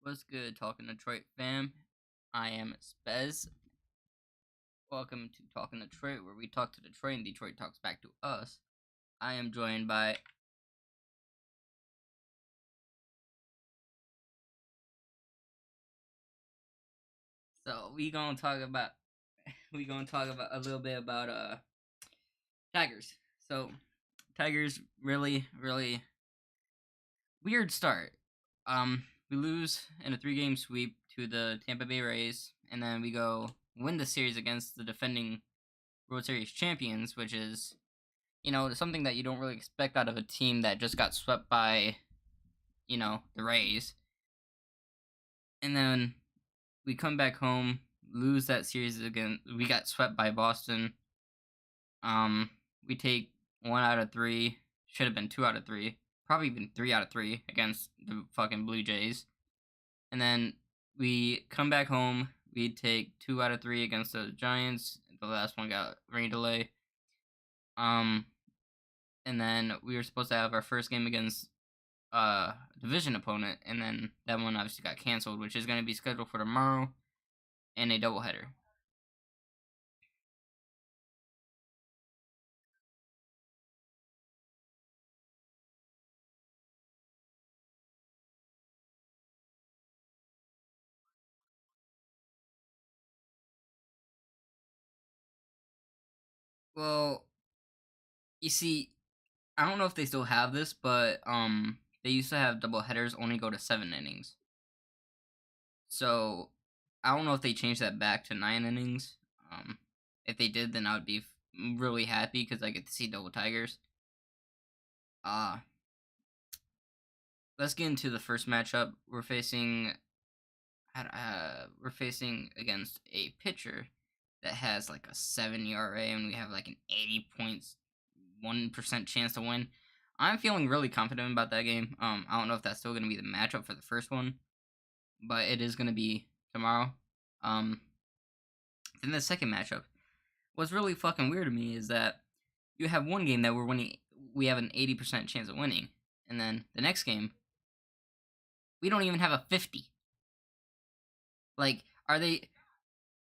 What's good, Talking Detroit fam? I am Spez. Welcome to Talking Detroit, where we talk to Detroit and Detroit talks back to us. I am joined by we gonna talk about a little bit about Tigers. So Tigers really weird start. We lose in a 3-game sweep to the Tampa Bay Rays, and then we go win the series against the defending World Series champions, which is, something that you don't really expect out of a team that just got swept by, the Rays. And then we come back home, lose that series again. We got swept by Boston. We take 1 out of 3. Should have been 2 out of 3. Probably even 3 out of 3 against the fucking Blue Jays. And then we come back home. We take 2 out of 3 against the Giants. The last one got rain delay. And then we were supposed to have our first game against division opponent, and then that one obviously got canceled, which is going to be scheduled for tomorrow in a doubleheader. Well, you see, I don't know if they still have this, but they used to have doubleheaders only go to 7 innings. So I don't know if they changed that back to 9 innings. If they did, then I would be really happy because I get to see double Tigers. Let's get into the first matchup. We're facing against a pitcher that has like a 7 ERA, and we have like an 80.1% chance to win. I'm feeling really confident about that game. I don't know if that's still going to be the matchup for the first one, but it is going to be tomorrow. Then the second matchup, what's really fucking weird to me is that you have one game that we're winning. We have an 80% chance of winning, and then the next game, we don't even have a 50. Like,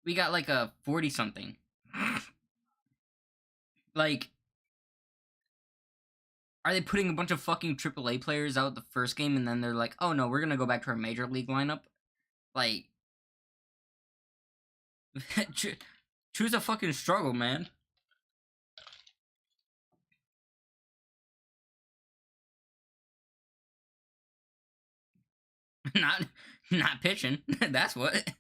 we got like a 40 something. Like, are they putting a bunch of fucking AAA players out the first game, and then they're like, oh no, we're gonna go back to our major league lineup? Like, choose a fucking struggle, man. not pitching. That's what.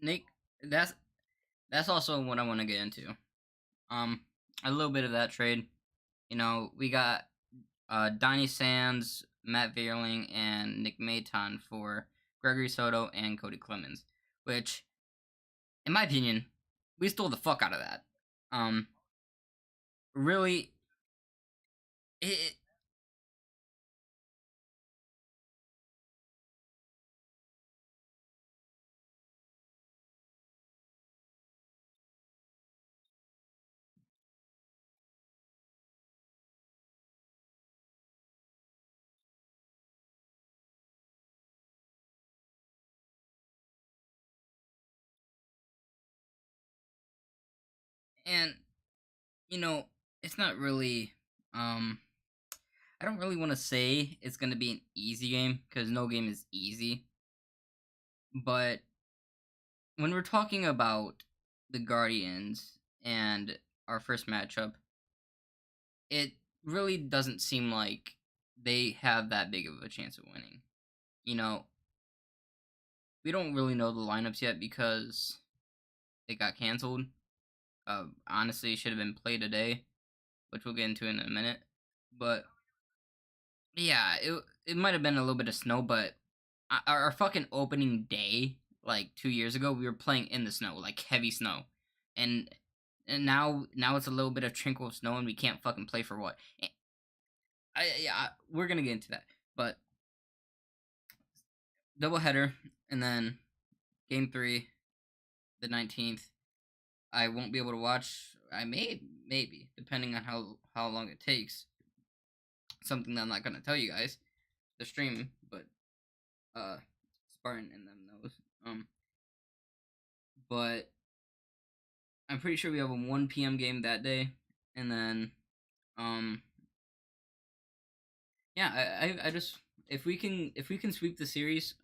Nick, that's also what I want to get into. A little bit of that trade. We got Donnie Sands, Matt Vierling, and Nick Maton for Gregory Soto and Cody Clemens, which, in my opinion, we stole the fuck out of that. Really, it and you know, it's not really. I don't really want to say it's gonna be an easy game because no game is easy. But when we're talking about the Guardians and our first matchup, it really doesn't seem like they have that big of a chance of winning. You know, we don't really know the lineups yet because it got canceled. Honestly, it should have been played today, which we'll get into in a minute. But yeah, it might have been a little bit of snow, but our fucking opening day like 2 years ago, we were playing in the snow, like heavy snow, and now it's a little bit of trinkle of snow, and we can't fucking play for what? Yeah, we're gonna get into that, but doubleheader, and then game three, the 19th. I won't be able to watch. I maybe depending on how long it takes. Something that I'm not gonna tell you guys the stream, but uh, Spartan and them knows. But I'm pretty sure we have a 1 p.m. game that day, and then um, yeah, I just if we can sweep the series,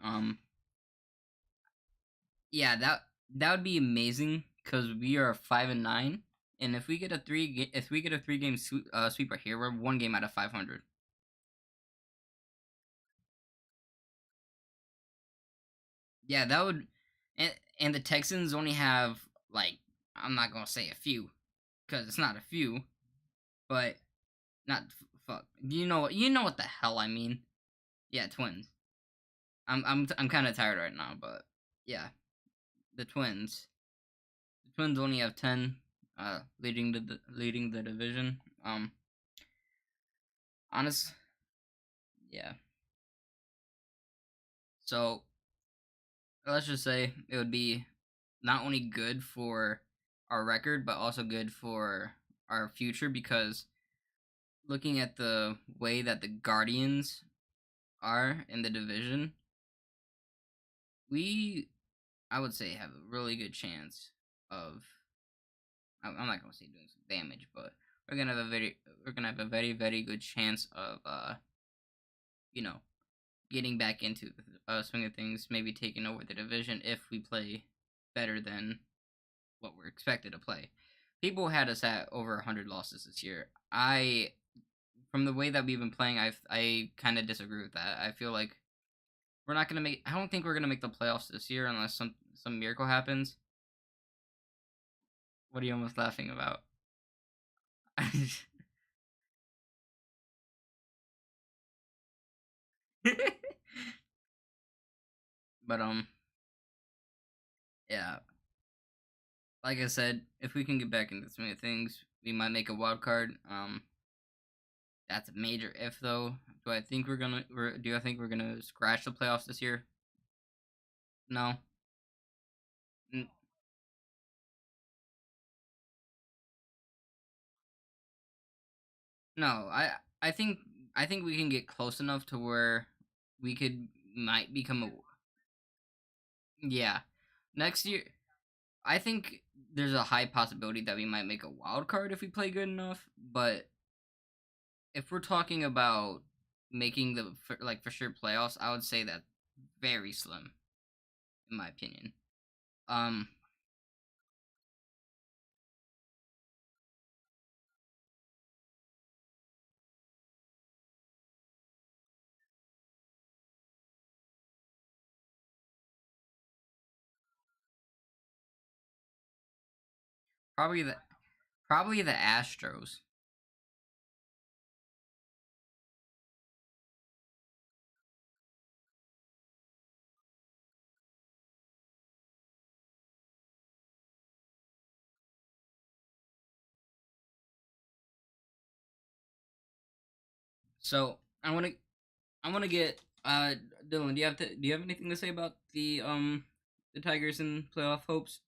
yeah, that would be amazing because we are 5-9, and if we get a 3 game sweep right here, we're 1 game out of 500. Yeah, that would, and the Texans only have like, I'm not gonna say a few because it's not a few, but not fuck. You know what the hell I mean? Yeah, Twins. I'm kind of tired right now, but yeah, the Twins. The Twins only have 10, leading the division. Honest, yeah. So let's just say it would be not only good for our record, but also good for our future because looking at the way that the Guardians are in the division, we, I would say, have a really good chance of. I'm not gonna say doing some damage, but we're gonna have a very very good chance of you know getting back into the swing of things, maybe taking over the division if we play better than what we're expected to play. People had us at over 100 losses this year. From the way that we've been playing, I kind of disagree with that. I feel like we're not gonna make. I don't think we're gonna make the playoffs this year unless some miracle happens. What are you almost laughing about? But yeah, like I said, if we can get back into the swing of things, we might make a wild card. That's a major if though. Do I think we're gonna scratch the playoffs this year? No. N- no. I think we can get close enough to where we could might become a, yeah. Next year, I think there's a high possibility that we might make a wild card if we play good enough, but if we're talking about making like for sure playoffs, I would say that very slim in my opinion. Um, probably the Astros. So I want to get Dylan. Do you have anything to say about the Tigers and playoff hopes?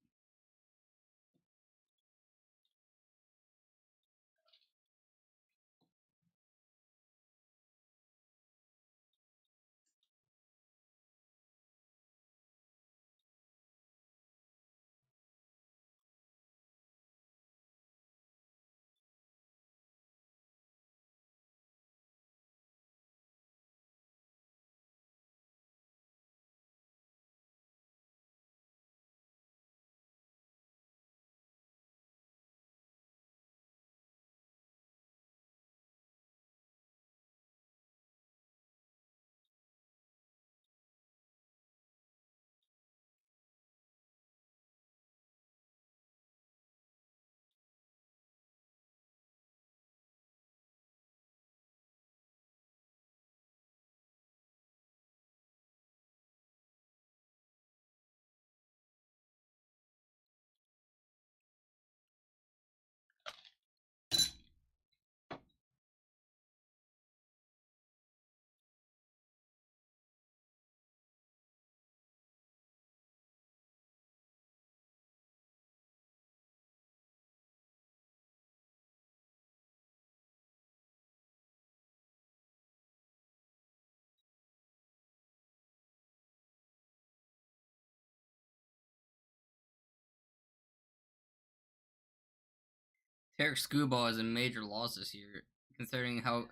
Tarek Screwball is a major loss this year, considering how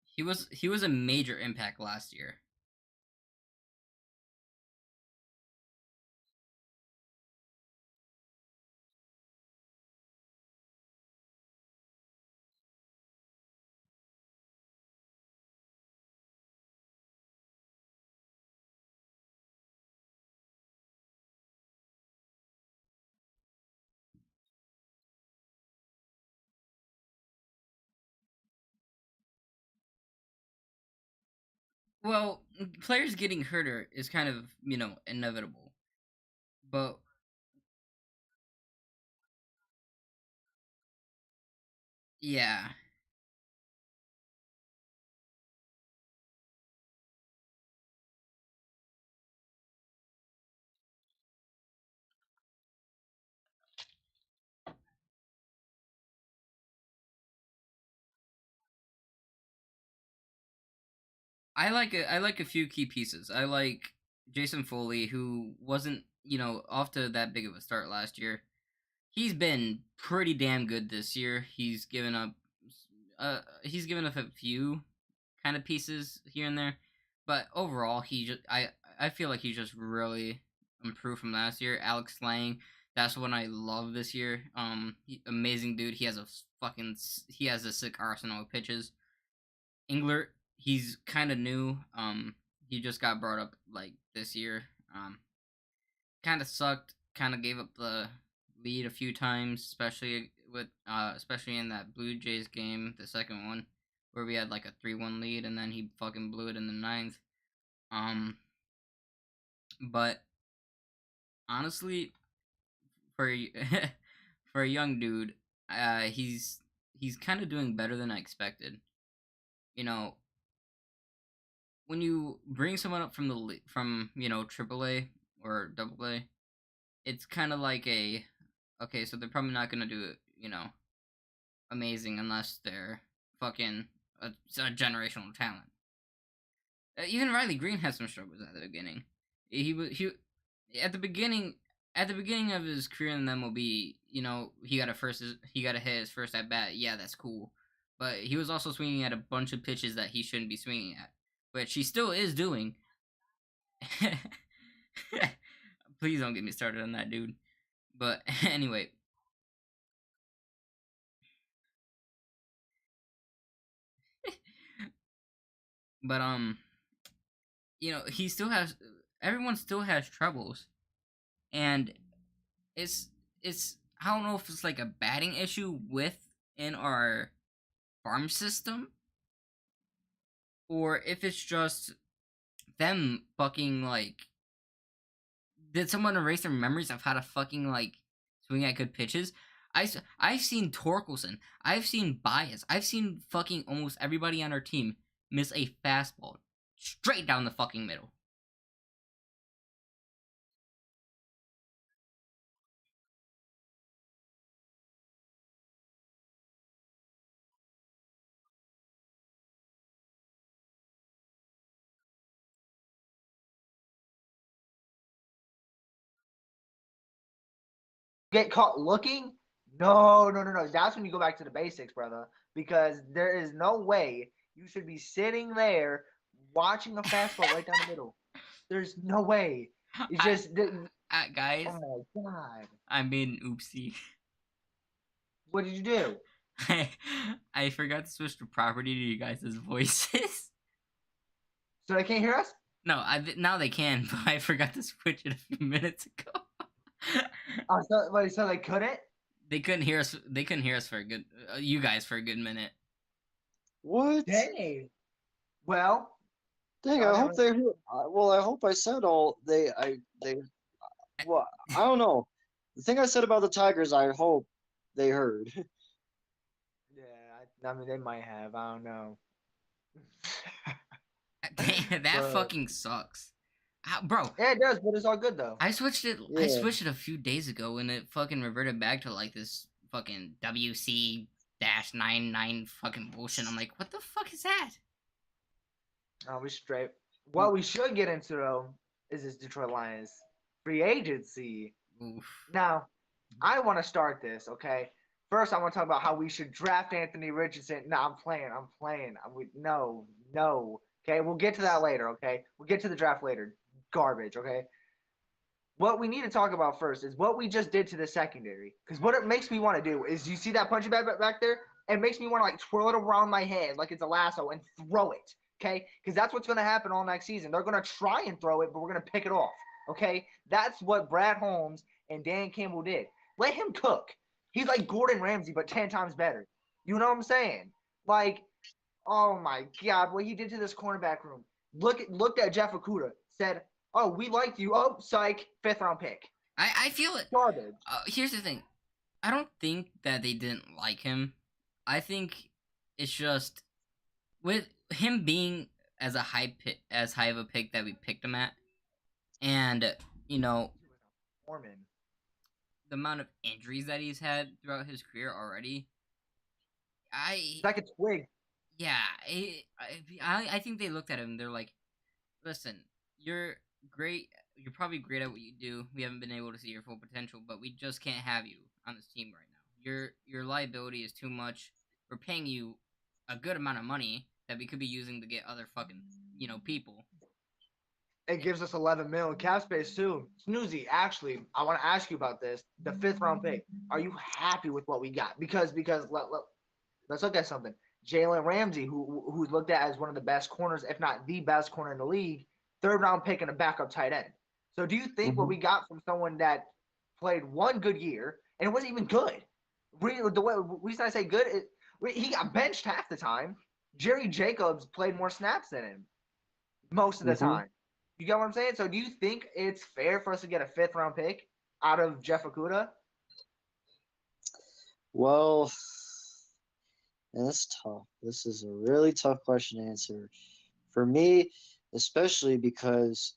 he was a major impact last year. Well, players getting hurt is kind of inevitable, but yeah, I like a few key pieces. I like Jason Foley, who wasn't off to that big of a start last year. He's been pretty damn good this year. He's given up a few kind of pieces here and there, but overall I feel like he just really improved from last year. Alex Lang, that's what I love this year. Amazing dude. He has a sick arsenal of pitches. Englert, he's kind of new. He just got brought up like this year. Kind of sucked. Kind of gave up the lead a few times, especially in that Blue Jays game, the second one, where we had like a 3-1 lead, and then he fucking blew it in the ninth. Um, but honestly, for for a young dude, he's kind of doing better than I expected. You know, when you bring someone up from AAA or AA, it's kind of like okay, so they're probably not gonna do it, amazing unless they're fucking a generational talent. Even Riley Green had some struggles at the beginning. He at the beginning at the beginning of his career in the MLB, he got to hit his first at bat. Yeah, that's cool, but he was also swinging at a bunch of pitches that he shouldn't be swinging at, which he still is doing. Please don't get me started on that, dude. But anyway, but he still has everyone still has troubles, and it's it's I don't know if it's like a batting issue within our farm system, or if it's just them fucking like, did someone erase their memories of how to fucking like swing at good pitches? I've seen Torkelson, I've seen Baez, I've seen fucking almost everybody on our team miss a fastball straight down the fucking middle. Get caught looking? No, no, no, no. That's when you go back to the basics, brother. Because there is no way you should be sitting there watching a fastball right down the middle. There's no way. It's I, just, guys, oh my god. I made an oopsie. What did you do? I I forgot to switch the property to you guys' voices. So they can't hear us? No, now they can, but I forgot to switch it a few minutes ago. Oh, so, wait, so they couldn't? They couldn't hear us. They couldn't hear us for a good. You guys for a good minute. What? Dang. Well, Dang, I I never. hope they heard. Well, I hope I said all they. Well, I don't know. The thing I said about the Tigers, I hope they heard. Yeah, I mean, they might have. I don't know. That But fucking sucks. Bro, yeah, it does, but it's all good though. I switched it. I Yeah. switched it a few days ago, and it fucking reverted back to like this fucking WC-99 fucking bullshit. I'm like, what the fuck is that? Oh, we straight. What we should get into though is this Detroit Lions free agency. Oof. Now, I want to start this, okay? First, I want to talk about how we should draft Anthony Richardson. No, I'm playing. I'm playing. No, no. Okay, we'll get to that later, okay? We'll get to the draft later. Garbage, okay? What we need to talk about first is what we just did to the secondary. Because what it makes me want to do is you see that punching bag back there? It makes me want to like twirl it around my head like it's a lasso and throw it. Okay? Because that's what's going to happen all next season. They're going to try and throw it, but we're going to pick it off. Okay? That's what Brad Holmes and Dan Campbell did. Let him cook. He's like Gordon Ramsay, but 10 times better. You know what I'm saying? Like, oh my God, what he did to this cornerback room. Looked at Jeff Okuda, said, "Oh, we like you. Oh, psych, 5th round pick." I feel it. Garbage. Here's the thing. I don't think that they didn't like him. I think it's just with him being as high of a pick that we picked him at, and you know Mormon. the amount of injuries that he's had throughout his career already. It's I like a twig. Yeah, I think they looked at him. They're like, listen, you're great. You're probably great at what you do. We haven't been able to see your full potential, but we just can't have you on this team right now. Your liability is too much. We're paying you a good amount of money that we could be using to get other fucking people. It gives us 11 mil cap space too. Snoozy, actually, I want to ask you about this. The 5th round pick. Are you happy with what we got? Because let's look at something. Jalen Ramsey, who's looked at as one of the best corners, if not the best corner in the league, 3rd round pick and a backup tight end. So do you think what Mm-hmm. we got from someone that played one good year and it wasn't even good? The way reason I say good, he got benched half the time. Jerry Jacobs played more snaps than him most of the Mm-hmm. time. You get what I'm saying? So do you think it's fair for us to get a 5th round pick out of Jeff Okuda? Well, that's tough. This is a really tough question to answer for me, especially because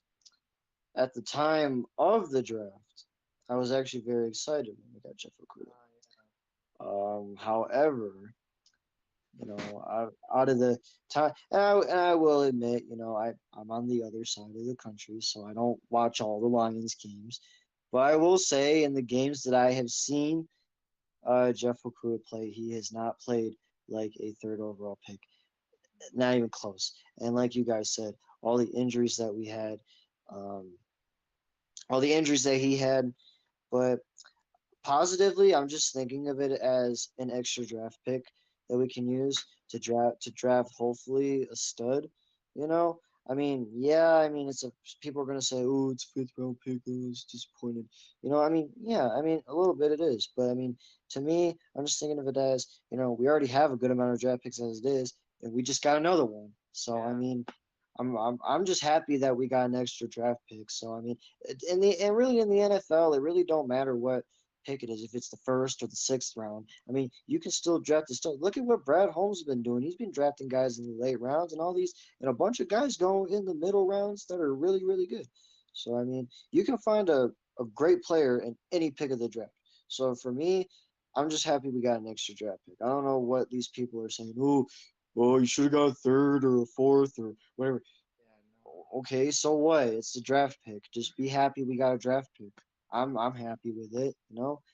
at the time of the draft, I was actually very excited when we got Jeff Okuda. However, out of the time, and I will admit, I'm on the other side of the country, so I don't watch all the Lions games. But I will say, in the games that I have seen Jeff Okuda play, he has not played like a third overall pick, not even close. And like you guys said, all the injuries that we had, um, all the injuries that he had, but positively, I'm just thinking of it as an extra draft pick that we can use to draft hopefully a stud. You know, I mean, yeah, I mean people are gonna say, oh, it's 5th round pick, oh, it's disappointed. I mean, yeah, I mean a little bit it is, but I mean to me, I'm just thinking of it as we already have a good amount of draft picks as it is, and we just got another one. So I Yeah. mean, I'm just happy that we got an extra draft pick. So I mean, and really in the NFL, it really don't matter what pick it is, if it's the 1st or the 6th round. I mean, you can still draft the stuff. Look at what Brad Holmes has been doing. He's been drafting guys in the late rounds and all these, and a bunch of guys go in the middle rounds that are really, really good. So, I mean, you can find a great player in any pick of the draft. So, for me, I'm just happy we got an extra draft pick. I don't know what these people are saying. Oh, well, you should have got a 3rd or a 4th or whatever. Yeah, no. Okay, so what? It's the draft pick. Just be happy we got a draft pick. I'm happy with it.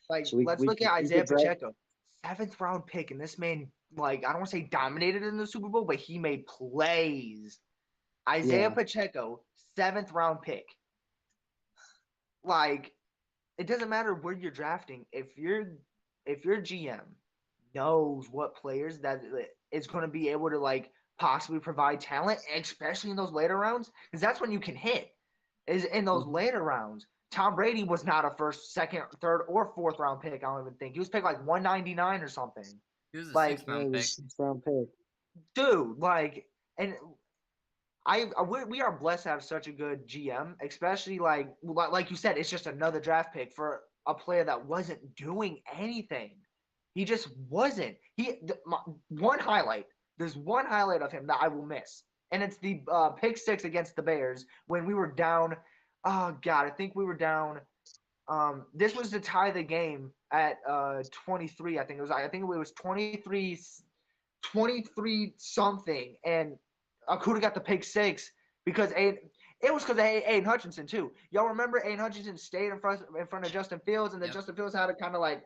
Like, So we let's we look at we Isaiah could draft. Pacheco, 7th round pick, and this man, like, I don't want to say dominated in the Super Bowl, but he made plays. Isaiah Yeah. Pacheco, 7th round pick. Like, it doesn't matter where you're drafting. If your GM knows what players that is going to be able to like possibly provide talent, especially in those later rounds, because that's when you can hit. Is in those Hmm. later rounds. Tom Brady was not a 1st, 2nd, 3rd, or 4th round pick. I don't even think he was picked like 199 or something. He was a sixth Like, Yeah, round it was pick. 6th round pick. dude, like, and we are blessed to have such a good GM, especially like you said, it's just another draft pick for a player that wasn't doing anything. He just wasn't. One highlight. There's one highlight of him that I will miss, and it's the pick six against the Bears when we were down. Oh God, I think we were down. This was to tie the game at 23. I think it was. I think it was 23 something, and Akuda got the pick six because It was because of Aiden Hutchinson too. Y'all remember Aiden Hutchinson stayed in front of Justin Fields, and then Yep. Justin Fields had to kind of like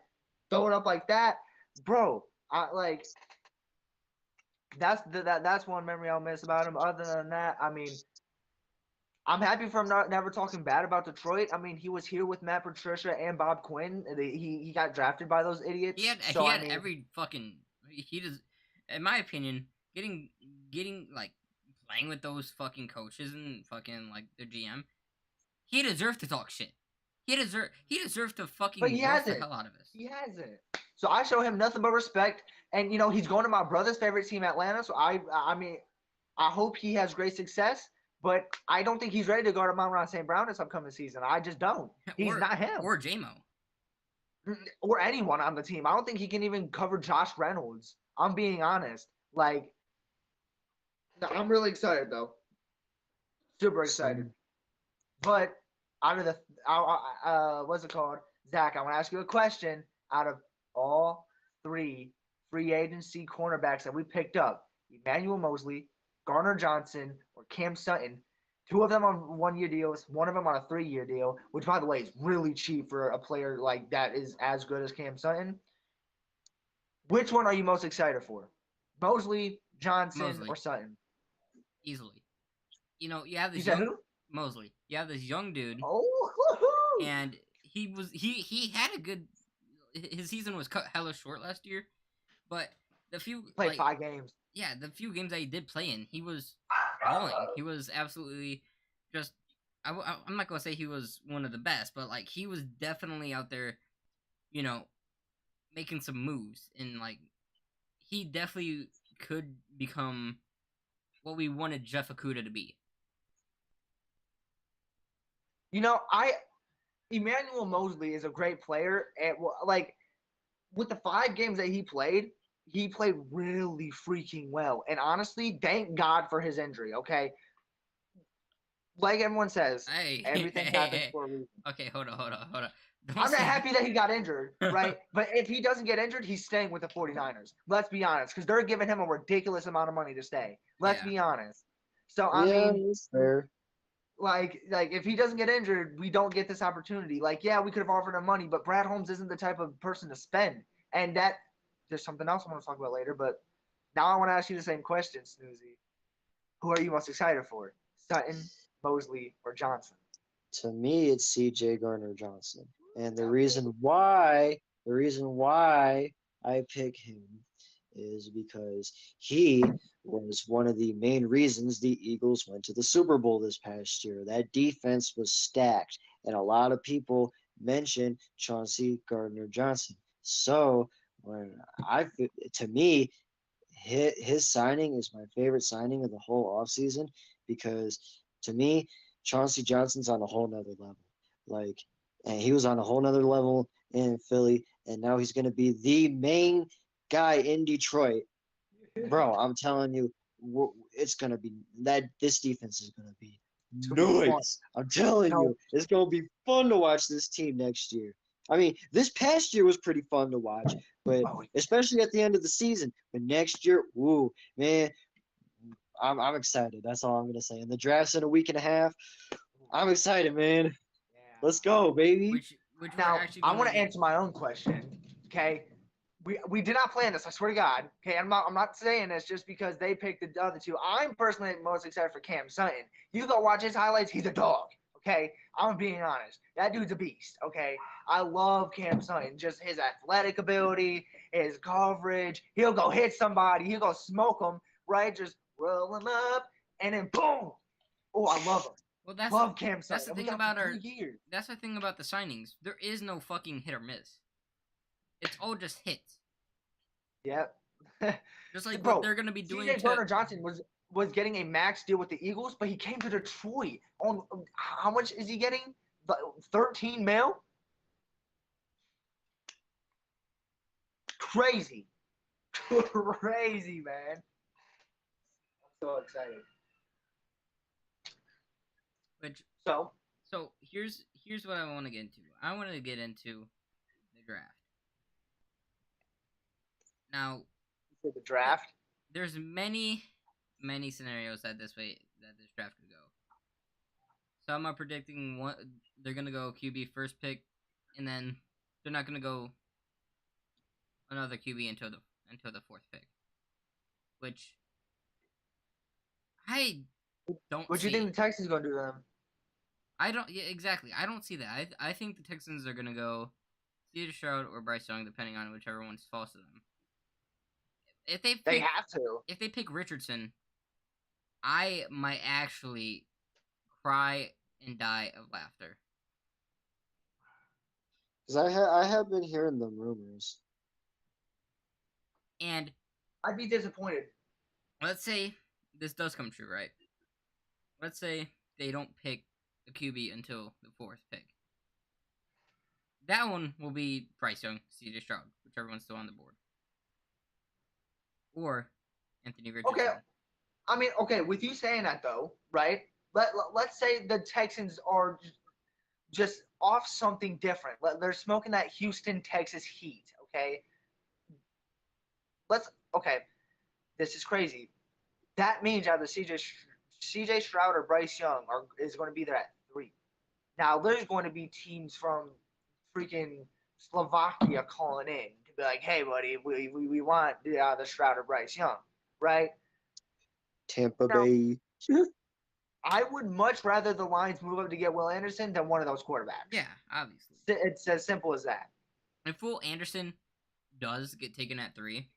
throw it up like that, bro. That's one memory I'll miss about him. Other than that, I mean, I'm happy for him never talking bad about Detroit. I mean, he was here with Matt Patricia and Bob Quinn. He got drafted by those idiots. He had every fucking he does, in my opinion, getting like playing with those fucking coaches and fucking like the GM. He deserved to talk shit. He deserved to fucking But he roast the hasn't. hell out of us. He hasn't. So I show him nothing but respect. And he's going to my brother's favorite team, Atlanta. So I mean, I hope he has great success. But I don't think he's ready to go to Mount Ron St. Brown this upcoming season. I just don't. He's not him. Or JMO. Or anyone on the team. I don't think he can even cover Josh Reynolds. I'm being honest. Like, I'm really excited though. Super excited. But out of the what's it called? Zach, I want to ask you a question. Out of all 3 free agency cornerbacks that we picked up, Emmanuel Mosley, Garner Johnson, or Cam Sutton, 2 of them on 1-year deals, 1 of them on a 3-year deal, which by the way is really cheap for a player like that is as good as Cam Sutton. Which one are you most excited for? Mosley, Johnson, or Sutton? Easily. You have this You said who? Mosley. You have this young dude. Oh, woo-hoo. And he had a good. His season was cut hella short last year, but the few played 5 games. Yeah, the few games that he did play in, he was balling. He was absolutely just. I'm not gonna say he was one of the best, but like he was definitely out there, making some moves, and like he definitely could become what we wanted Jeff Okuda to be. Emmanuel Mosley is a great player, and like with the 5 games that he played really freaking well. And honestly, thank God for his injury. Okay, like everyone says, everything happens for a reason. Okay, hold on. I'm not happy that he got injured, right? But if he doesn't get injured, he's staying with the 49ers. Let's be honest, because they're giving him a ridiculous amount of money to stay. Let's be honest. So I mean, it's fair. Like if he doesn't get injured, we don't get this opportunity. Like, yeah, we could have offered him money, but Brad Holmes isn't the type of person to spend. And there's something else I want to talk about later, but now I want to ask you the same question, Snoozy. Who are you most excited for? Sutton, Mosley, or Johnson? To me, it's CJ Garner Johnson. And the reason why I pick him is because he was one of the main reasons the Eagles went to the Super Bowl this past year. That defense was stacked, and a lot of people mentioned Chauncey Gardner Johnson. So to me, his signing is my favorite signing of the whole offseason because to me, Chauncey Johnson's on a whole nother level. And he was on a whole nother level in Philly, and now he's going to be the main guy in Detroit. Bro, I'm telling you, it's going to be that this defense is going to be nice. I'm telling you, it's going to be fun to watch this team next year. I mean, this past year was pretty fun to watch, but especially at the end of the season. But next year, woo, man, I'm excited. That's all I'm going to say. And the draft's in a week and a half. I'm excited, man. Yeah. Let's go, baby. Which now, I want to answer my own question, okay? We did not plan this, I swear to God. Okay, I'm not saying this just because they picked the other 2. I'm personally most excited for Cam Sutton. You go watch his highlights, he's a dog. Okay, I'm being honest. That dude's a beast. Okay, I love Cam Sutton. Just his athletic ability, his coverage. He'll go hit somebody. He'll go smoke them. Right, just rolling up and then boom. Oh, I love him. Well, love Cam Sutton. That's the thing about That's the thing about the signings. There is no fucking hit or miss. It's all just hits. Yep. Just like what they're gonna be doing. CJ Gardner Johnson was getting a max deal with the Eagles, but he came to Detroit on how much is he getting? 13 mil. Crazy, crazy, man. I'm so excited. So here's what I want to get into. I want to get into the draft. Now, for the draft, there's many scenarios that this draft could go. Some are predicting they're gonna go QB first pick, and then they're not gonna go another QB until the fourth pick, which I don't What do you think see. the Texans gonna do to them? I don't. Yeah, exactly. I don't see that. I think the Texans are gonna go C.J. Stroud or Bryce Young, depending on whichever one falls to them. If they They pick have to. if they pick Richardson, I might actually cry and die of laughter. Because I have been hearing them rumors. And I'd be disappointed. let's say this does come true, right? Let's say they don't pick a QB until the fourth pick. That one will be Bryce Young, C.J. Stroud, whichever one's still on the board, or Anthony Okay, Richardson. I mean, okay, with you saying that though, right? Let's say the Texans are just off something different. They're smoking that Houston, Texas heat. Okay, let's. Okay, this is crazy. That means either CJ Stroud or Bryce Young is going to be there at 3. Now there's going to be teams from freaking Slovakia calling in to be like, "Hey, buddy, we want the Stroud or Bryce Young, right?" Tampa Now Bay. I would much rather the Lions move up to get Will Anderson than one of those quarterbacks. Yeah, obviously. It's as simple as that. If Will Anderson does get taken at 3,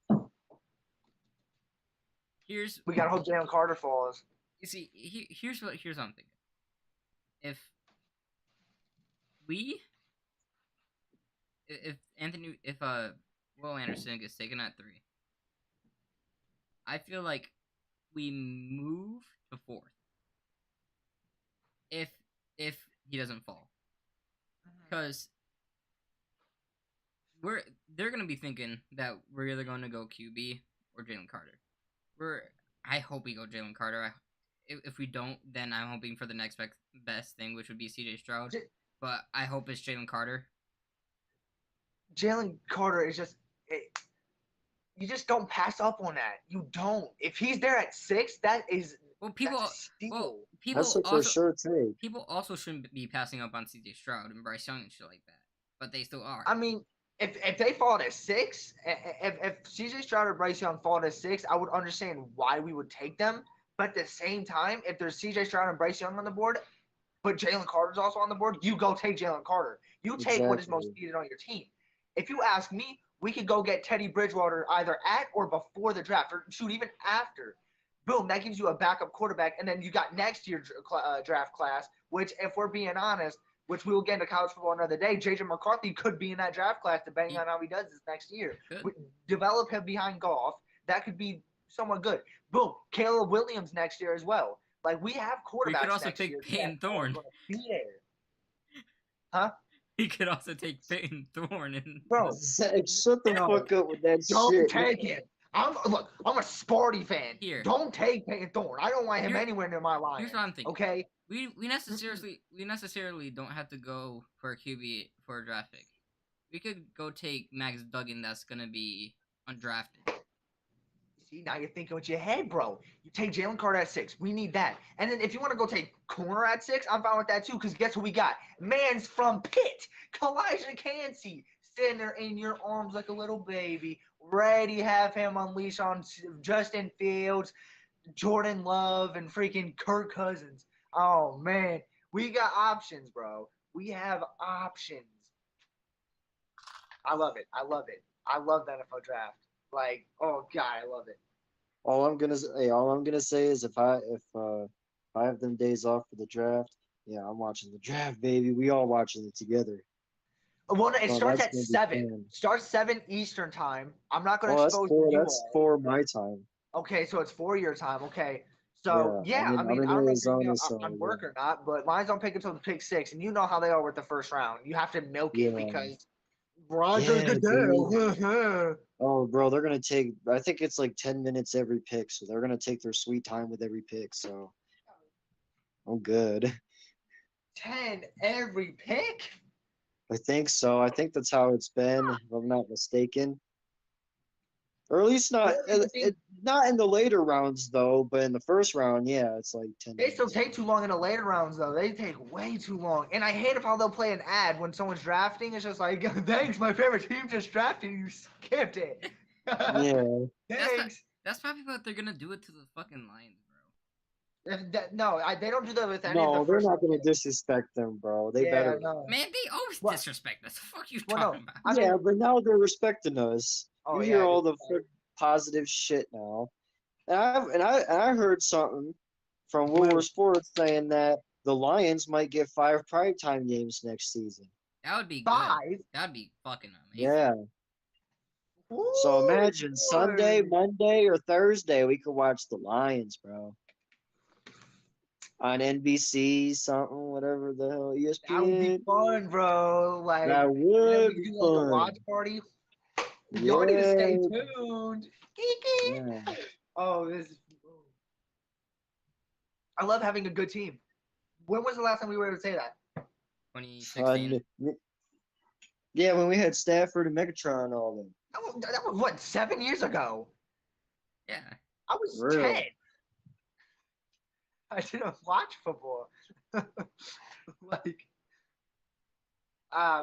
here's We gotta hope Jalen Carter falls. you see here's what I'm thinking. If we if Will Anderson gets taken at 3, I feel like we move to 4th if he doesn't fall, because they're gonna be thinking that we're either going to go QB or Jalen Carter. I hope we go Jalen Carter. If we don't, then I'm hoping for the next best thing, which would be C.J. Stroud. But I hope it's Jalen Carter. Jalen Carter is just. You just don't pass up on that. You don't. If he's there at 6, that's a steal. That's a for sure trade. People also shouldn't be passing up on C.J. Stroud and Bryce Young and shit like that, but they still are. I mean, if they fall at 6, if CJ Stroud or Bryce Young fall at 6, I would understand why we would take them. But at the same time, if there's CJ Stroud and Bryce Young on the board, but Jalen Carter's also on the board, you go take Jalen Carter. You take what is most needed on your team. If you ask me, we could go get Teddy Bridgewater either at or before the draft, or shoot, even after. Boom, that gives you a backup quarterback, and then you got next year's draft class, which, if we're being honest, which we will get into college football another day, J.J. McCarthy could be in that draft class depending on how he does this next year. Develop him behind Goff. That could be somewhat good. Boom, Caleb Williams next year as well. Like, we have quarterbacks We could also next take year Peyton Thorne. Be there. Huh? He could also take Peyton Thorne and Bro, shut the fuck up with that don't shit. take it. I'm a Sparty fan. Here. Don't take Peyton Thorne. I don't want him anywhere near my line. Here's what I'm thinking. Okay. We necessarily don't have to go for a QB for a draft pick. We could go take Max Duggan. That's gonna be undrafted. See, now you're thinking with your head, bro. You take Jalen Carter at 6. We need that. And then if you want to go take corner at 6, I'm fine with that too. Because guess who we got? Man's from Pitt, Kalijah Cansey, sitting there in your arms like a little baby, ready to have him unleash on Justin Fields, Jordan Love, and freaking Kirk Cousins. Oh man, we got options, bro. We have options. I love it. I love it. I love the NFL draft. Like, oh god, I love it. All I'm gonna say is if I have them days off for the draft, yeah, I'm watching the draft, baby. We all watching it together. Well, no, it starts at that's 7. Starts 7 Eastern time. I'm not going to that's expose four. you That's all. 4 my time. Okay, so it's 4 your time. Okay, so Yeah, I mean, I'm in I don't know if you're Arizona, so on work or not, but Lions don't pick until the pick 6, and you know how they are with the first round. You have to milk it because Roger Goodell. Oh, bro, they're gonna take. I think it's like 10 minutes every pick, so they're gonna take their sweet time with every pick. So, I'm good. 10 every pick. I think so. I think that's how it's been, if I'm not mistaken. Or at least not Really, the thing- not in the later rounds though, but in the first round, yeah, it's like 10 They still minutes. take too long in the later rounds, though. They take way too long. And I hate how they'll play an ad when someone's drafting. It's just like, thanks, my favorite team just drafted. You skipped it. Yeah. Thanks. That's probably what they're gonna do it to the fucking Lions, bro. No, they don't do that with any of the No, they're first not round gonna picks. disrespect them, bro. They Yeah, better. no. Man, they always What? disrespect us. The fuck you Well, talking no. about? I Yeah, mean, but now they're respecting us. oh You hear yeah, all dude. the positive shit now. And I heard something from Wilbur Sports saying that the Lions might get 5 primetime games next season. That would be good. 5. That'd be fucking amazing. Yeah. So Ooh, imagine Sunday, boy. Monday, or Thursday we could watch the Lions, bro. On NBC, something, whatever the hell, That would be ESPN. fun, bro. Like, That and then we would could be do like a fun. watch party. Y'all need to stay Yeah. tuned. Kiki. Yeah. Oh, I love having a good team. When was the last time we were able to say that? 2016. Yeah, when we had Stafford and Megatron and all them. That was what, 7 years ago? Yeah. I was Really? 10. I didn't watch football. Like,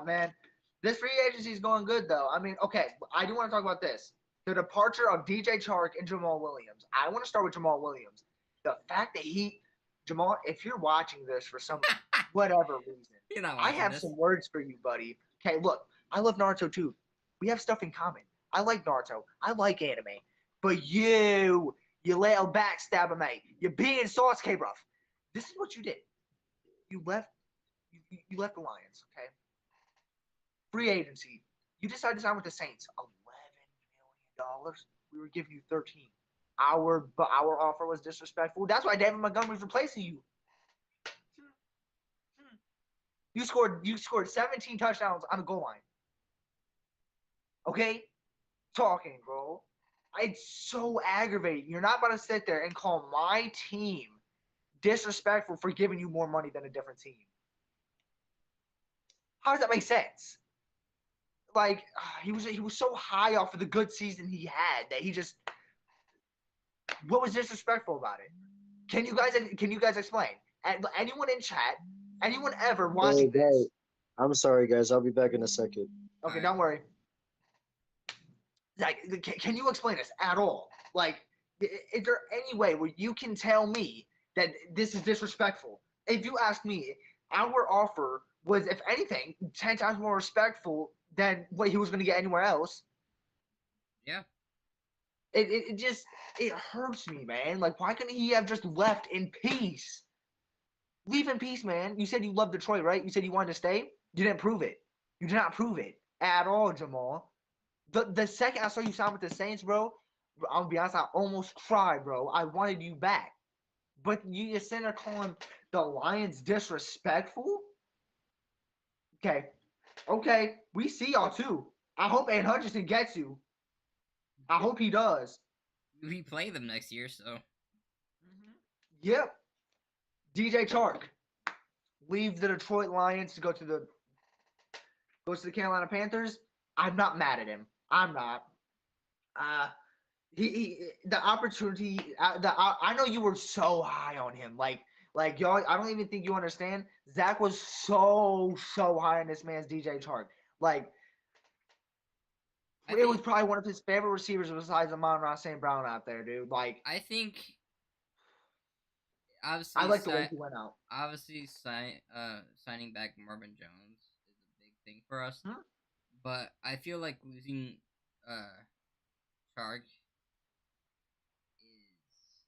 man, this free agency is going good though. I mean, okay, I do want to talk about this: the departure of DJ Chark and Jamal Williams. I want to start with Jamal Williams. The fact that Jamal, if you're watching this for some whatever reason, You're not I watching have this. some words for you, buddy. Okay, look, I love Naruto too. We have stuff in common. I like Naruto. I like anime. But you little backstabber, mate. You're being Sasuke, bruv. This is what you did. You left. You left the Lions. Okay. Free agency. You decided to sign with the Saints. $11 million. We were giving you 13. Our offer was disrespectful. That's why David Montgomery's replacing you. You scored 17 touchdowns on the goal line. Okay? Talking, bro. It's so aggravating. You're not about to sit there and call my team disrespectful for giving you more money than a different team. How does that make sense? Like, he was so high off of the good season he had that he just, what was disrespectful about it? Can you guys explain? Anyone in chat, anyone ever watching this? I'm sorry, guys. I'll be back in a second. Okay, Alright. don't worry. Like, can you explain this at all? Like, is there any way where you can tell me that this is disrespectful? If you ask me, our offer was, if anything, 10 times more respectful than what he was going to get anywhere else. Yeah. It just, it hurts me, man. Like, why couldn't he have just left in peace? Leave in peace, man. You said you loved Detroit, right? You said you wanted to stay. You didn't prove it. You did not prove it at all, Jamal. The second I saw you sign with the Saints, bro, I'll be honest, I almost cried, bro. I wanted you back. But you just sitting there calling the Lions disrespectful? Okay. We see y'all too. I hope Ed Hutchinson gets you. I hope he does. We play them next year, so. Yep. DJ Chark. Leave the Detroit Lions to goes to the Carolina Panthers. I'm not mad at him. I'm not. The opportunity. I know you were so high on him. Like y'all. I don't even think you understand. Zach was so high on this man's DJ Chark. Like, it was probably one of his favorite receivers besides Amon-Ra St. Brown out there, dude. Like, I think. Obviously, I like the way he went out. Obviously, signing back Marvin Jones is a big thing for us. Huh? But I feel like losing Chark is.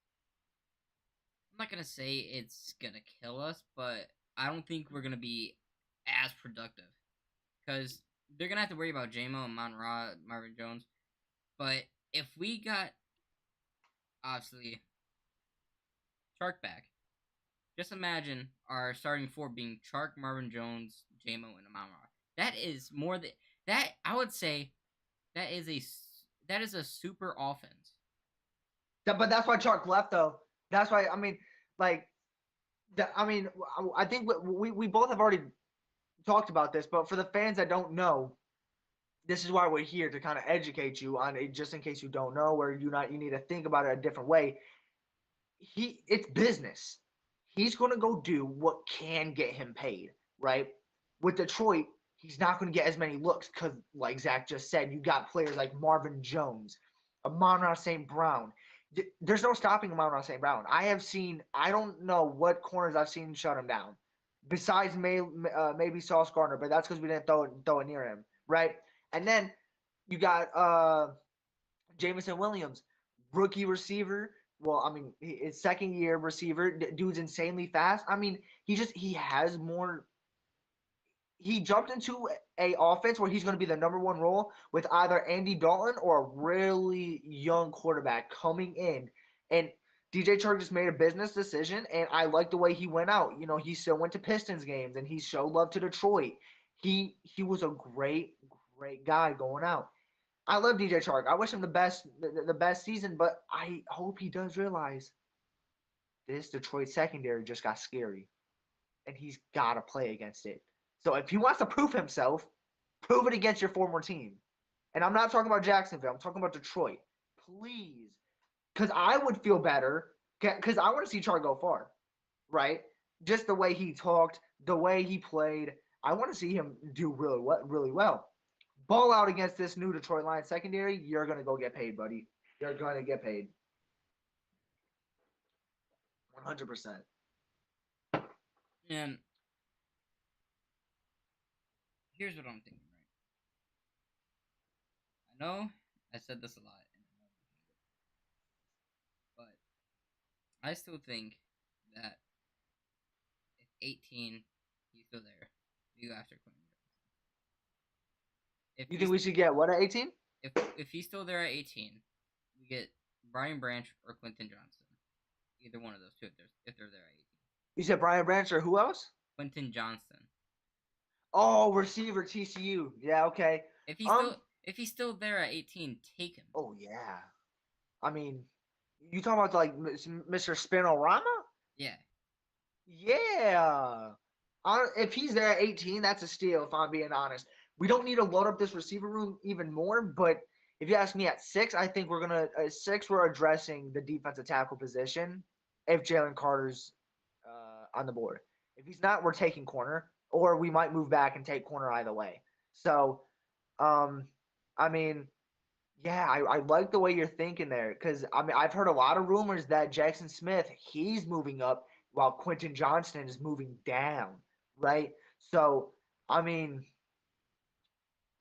I'm not gonna say it's gonna kill us, but I don't think we're gonna be as productive because they're gonna have to worry about JMO and Marvin Jones. But if we got obviously Chark back, just imagine our starting four being Chark, Marvin Jones, JMO, and Amon-Ra. That is more than that. I would say that is a super offense. But that's why Chark left, though. That's why, I mean, like, I think we both have already talked about this, but for the fans that don't know, this is why we're here to kind of educate you on it, just in case you don't know or you need to think about it a different way. It's business. He's going to go do what can get him paid, right? With Detroit, he's not going to get as many looks because, like Zach just said, you got players like Marvin Jones, Amon St. Brown. There's no stopping Amon St. Brown. I don't know what corners I've seen shut him down, besides maybe Sauce Gardner, but that's because we didn't throw it near him, right? And then you got Jameson Williams, rookie receiver. Well, I mean, his second year receiver. Dude's insanely fast. I mean, he has more. He jumped into a offense where he's going to be the number one role with either Andy Dalton or a really young quarterback coming in. And DJ Chark just made a business decision, and I like the way he went out. You know, he still went to Pistons games, and he showed love to Detroit. He was a great guy going out. I love DJ Chark. I wish him the best season, but I hope he does realize this Detroit secondary just got scary, and he's got to play against it. So if he wants to prove himself, prove it against your former team. And I'm not talking about Jacksonville. I'm talking about Detroit. Please, because I would feel better because I want to see Chark go far, right? Just the way he talked, the way he played. I want to see him do really well. Ball out against this new Detroit Lions secondary, you're gonna go get paid, buddy. You're gonna get paid. 100%. And here's what I'm thinking, right? I know I said this a lot, but I still think that if 18, he's still there. You go after Quentin Johnson. You think we should get what at 18? If he's still there at 18, we get Brian Branch or Quentin Johnson. Either one of those two if they're there at 18. You said Brian Branch or who else? Quentin Johnson. Oh, receiver TCU. Yeah, okay. If he's still there at 18, take him. Oh yeah. I mean, you talking about like Mr. Spinorama? Yeah. Yeah. If he's there at 18, that's a steal. If I'm being honest, we don't need to load up this receiver room even more. But if you ask me, at 6, I think we're gonna at 6 we're addressing the defensive tackle position. If Jalen Carter's on the board, if he's not, we're taking corner, or we might move back and take corner either way. So, I mean, yeah, I like the way you're thinking there because I mean I've heard a lot of rumors that Jackson Smith he's moving up while Quentin Johnston is moving down, right? So I mean,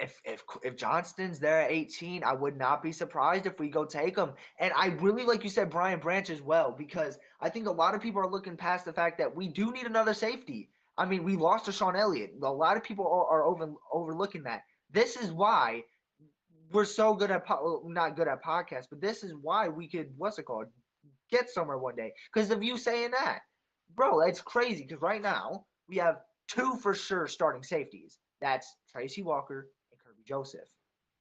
if Johnston's there at 18, I would not be surprised if we go take him. And I really like you said Brian Branch as well because I think a lot of people are looking past the fact that we do need another safety. I mean, we lost to Sean Elliott. A lot of people are overlooking that. This is why we're so good at not good at podcasts, but this is why we could get somewhere one day. Because of you saying that, bro, that's crazy. Because right now we have 2 for sure starting safeties. That's Tracy Walker and Kirby Joseph.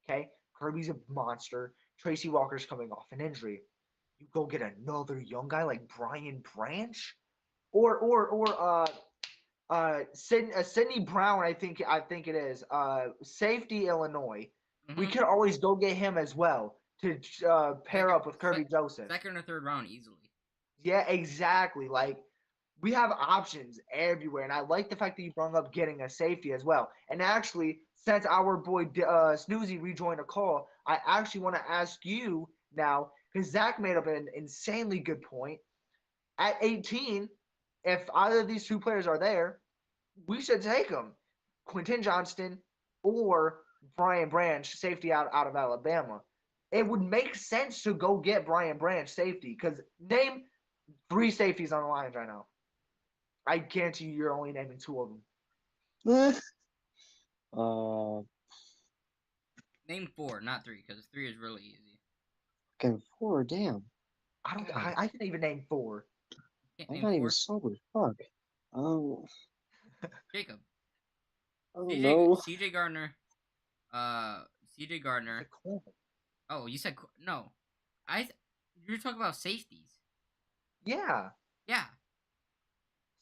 Okay, Kirby's a monster. Tracy Walker's coming off an injury. You go get another young guy like Brian Branch, or Sidney Brown. I think it is safety Illinois. We could always go get him as well to pair up with Kirby Joseph. Second or third round easily. Yeah, exactly. Like we have options everywhere, and I like the fact that you brought up getting a safety as well. And actually, since our boy Snoozy rejoined a call, I actually want to ask you now because Zach made up an insanely good point. At 18, if either of these 2 players are there, we should take them. Quentin Johnston or Brian Branch, safety out of Alabama. It would make sense to go get Brian Branch safety because name 3 safeties on the Lions right now. I guarantee you're only naming 2 of them. Name 4, not 3, because 3 is really easy. Okay, 4, damn. I can even name 4. I'm not even sober. Fuck. Oh. Jacob. I don't know. CJ Gardner. CJ Gardner. Oh, you said no. You're talking about safeties. Yeah. Yeah.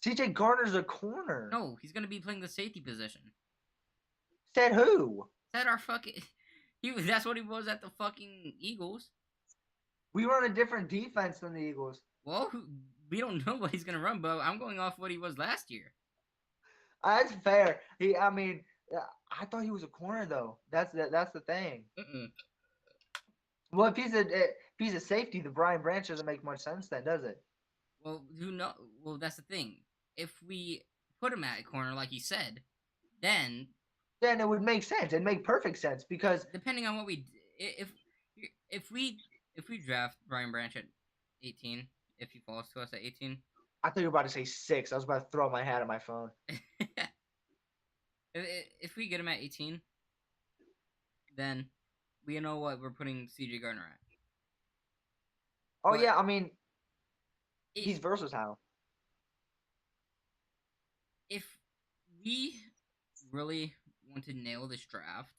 CJ Gardner's a corner. No, he's gonna be playing the safety position. Said who? That our fucking that's what he was at the fucking Eagles. We run a different defense than the Eagles. Well, we don't know what he's gonna run, but I'm going off what he was last year. That's fair. I mean, I thought he was a corner though. That's the thing. Mm-mm. Well, if he's a safety, the Brian Branch doesn't make much sense then, does it? Well, who know? Well, that's the thing. If we put him at corner, like you said, then Then it would make sense. It'd make perfect sense because depending on what if we if we draft Brian Branch at 18, if he falls to us at 18, I thought you were about to say 6. I was about to throw my hat at my phone. if we get him at 18, then we know what we're putting CJ Gardner at. Oh But yeah, I mean, it, he's versatile. if we really want to nail this draft,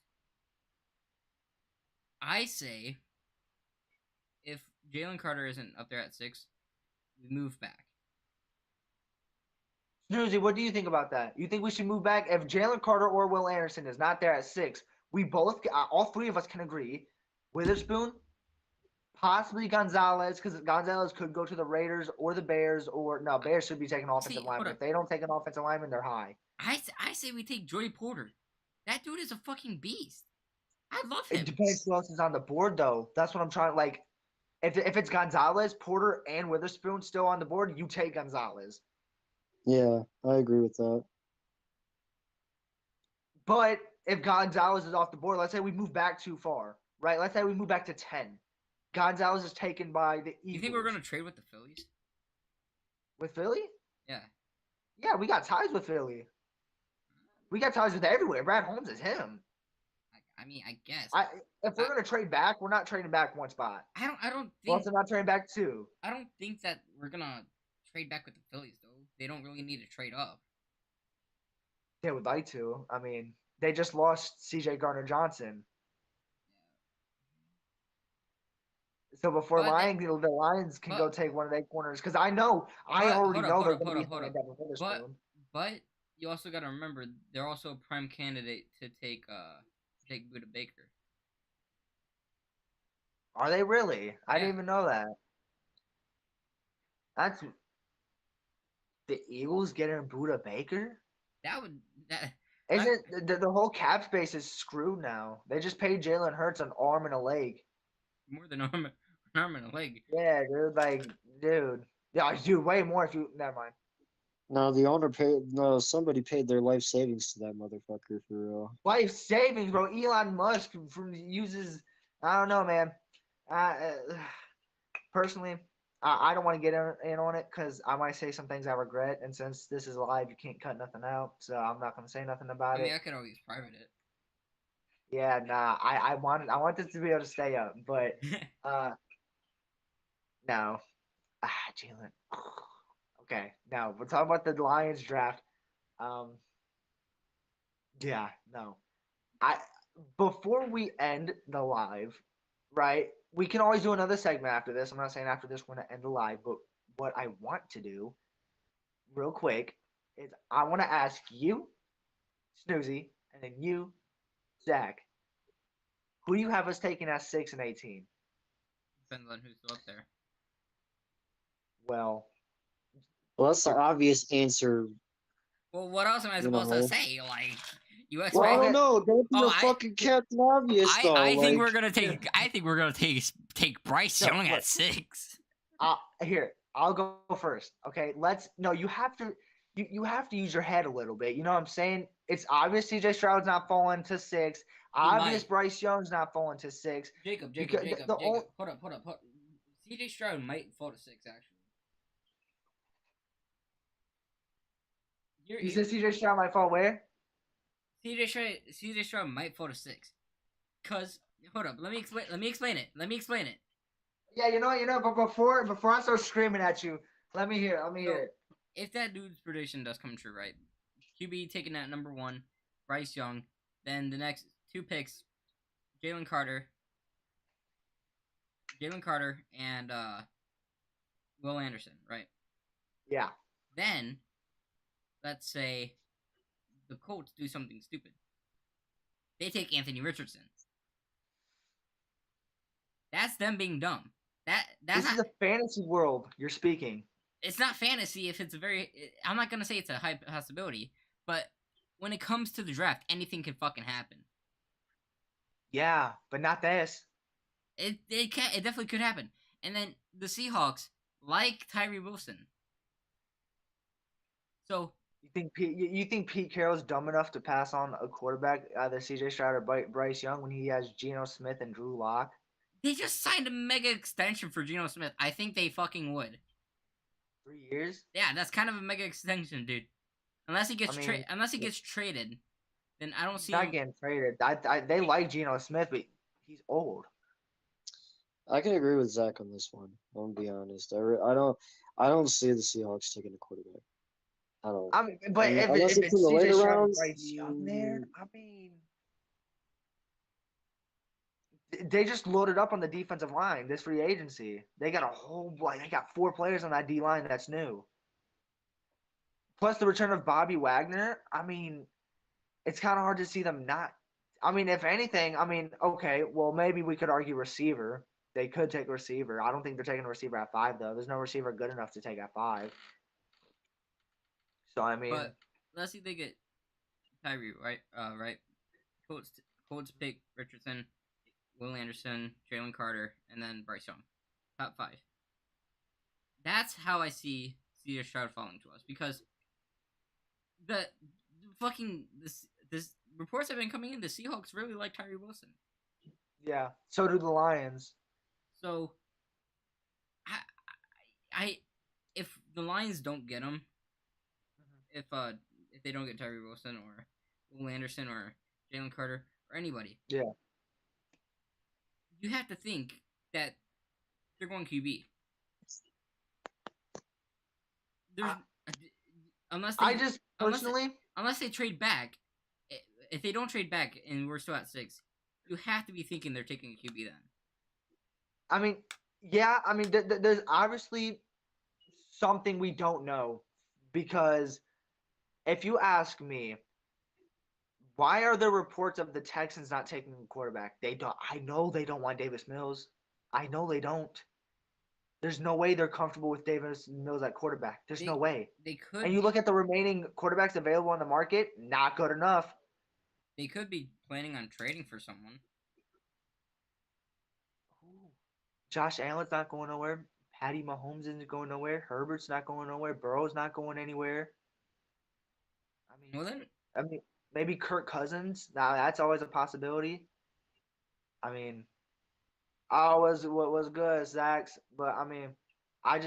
I say if Jalen Carter isn't up there at 6, we move back. Snoozy, what do you think about that? You think we should move back? If Jalen Carter or Will Anderson is not there at 6, we both, all three of us can agree. Witherspoon, possibly Gonzalez, because Gonzalez could go to the Raiders or the Bears, or no, Bears should be taking offensive lineman. hold If they don't take an offensive lineman, they're high. I say we take Joey Porter. That dude is a fucking beast. I love It him. depends who else is on the board, though. That's what I'm trying. Like, if it's Gonzalez, Porter, and Witherspoon still on the board, you take Gonzalez. Yeah, I agree with that. But if Gonzalez is off the board, let's say we move back too far, right? Let's say we move back to 10. Gonzalez is taken by the Eagles. You think we're gonna trade with the Phillies? With Philly? Yeah. Yeah, we got ties with Philly. We got ties with everywhere. Brad Holmes is him. I mean, I guess. If we're gonna trade back, we're not trading back one spot. I don't We're think also not trading back 2. I don't think that we're gonna trade back with the Phillies though. They don't really need to trade up. They would like to. I mean, they just lost C.J. Gardner Johnson. So before the Lions can go take one of their corners, because I already know they're going to be hold up. Devin Witherspoon. But you also got to remember they're also a prime candidate to take Buda Baker. Are they really? I didn't Yeah. even know that. That's the Eagles getting Buda Baker. That would that Isn't the whole cap space is screwed now? They just paid Jalen Hurts an arm and a leg. more than an arm and a leg. Yeah, dude. Like, dude. Yeah, dude. Way more if you. Never mind. No, the owner paid. No, somebody paid their life savings to that motherfucker for real. Life savings, bro. Elon Musk uses. I don't know, man. Personally, I don't want to get in on it because I might say some things I regret. And since this is live, you can't cut nothing out, so I'm not gonna say nothing about I mean, it. I could always private it. Yeah, nah. I want this to be able to stay up, but no. Jalen. Okay, now we're talking about the Lions draft. Yeah, no. I Before we end the live, right? We can always do another segment after this. I'm not saying after this we're gonna end the live, but what I want to do, real quick, is I want to ask you, Snoozy, and then you, Zach, who do you have us taking at 6 and 18? Depends on who's still up there. Well, That's the obvious answer. Well, what else am I supposed to say? Like, you expect? Well, I don't know. Don't be Oh, a fucking Captain Obvious, though. I think like, we're gonna take. I think we're gonna take Bryce No, Young look. at 6. Here, I'll go first. Okay, you have to you have to use your head a little bit. You know what I'm saying? It's obvious CJ Stroud's not falling to 6. Obvious might. Bryce Young's not falling to 6. Jacob. Because Hold up. CJ Stroud might fall to 6 actually. You said CJ Stroud might fall where? CJ Stroud might fall to 6. Cause hold up, let me explain it. Yeah, you know. But before I start screaming at you, let me hear it. If that dude's prediction does come true, right? QB taking at number 1, Bryce Young. Then the next 2 picks, Jalen Carter, and Will Anderson, right? Yeah. Then, let's say the Colts do something stupid. they take Anthony Richardson. That's them being dumb. That's This not. is a fantasy world you're speaking. It's not fantasy if it's a very. I'm not gonna say it's a high possibility, but when it comes to the draft, anything can fucking happen. Yeah, but not this. It definitely could happen. And then the Seahawks like Tyree Wilson. So You think Pete Carroll's dumb enough to pass on a quarterback, either C.J. Stroud or Bryce Young, when he has Geno Smith and Drew Lock? they just signed a mega extension for Geno Smith. I think they fucking would. 3 years? Yeah, that's kind of a mega extension, dude. Unless he gets traded, then I don't He's see not him. getting traded. They like Geno Smith, but he's old. I can agree with Zach on this one. I'm gonna be honest. I don't see the Seahawks taking a quarterback. I don't. I mean, but Unless if it's in it's the C.J. later Stroud and rounds. Bryce Young there, I mean, they just loaded up on the defensive line this free agency. They got they got 4 players on that D line that's new. Plus the return of Bobby Wagner. I mean, it's kind of hard to see them not. I mean, if anything, I mean, okay, well, maybe we could argue receiver. They could take a receiver. I don't think they're taking a receiver at 5, though. There's no receiver good enough to take at 5. So, I mean, But let's see if they get Tyree right. Right. Colts pick Richardson, Will Anderson, Jalen Carter, and then Bryce Young. Top 5. That's how I see C.J. Stroud falling to us because the fucking this reports have been coming in. The Seahawks really like Tyree Wilson. yeah. So do the Lions. So, I if the Lions don't get him, if they don't get Tyree Wilson or Will Anderson or Jalen Carter or anybody, Yeah. you have to think that they're going QB. There's unless they I just personally, unless they trade back. If they don't trade back and we're still at 6, you have to be thinking they're taking a QB then. I mean, yeah, I mean, there's obviously something we don't know because if you ask me, why are there reports of the Texans not taking a quarterback? They don't. I know they don't want Davis Mills. I know they don't. There's no way they're comfortable with Davis Mills at quarterback. There's no way. They could. And you look at the remaining quarterbacks available on the market, not good enough. They could be planning on trading for someone. Josh Allen's not going nowhere. Patty Mahomes isn't going nowhere. Herbert's not going nowhere. Burrow's not going anywhere. Well then, I mean, maybe Kirk Cousins. Now that's always a possibility. I mean, what was good, Zach's, but I mean, I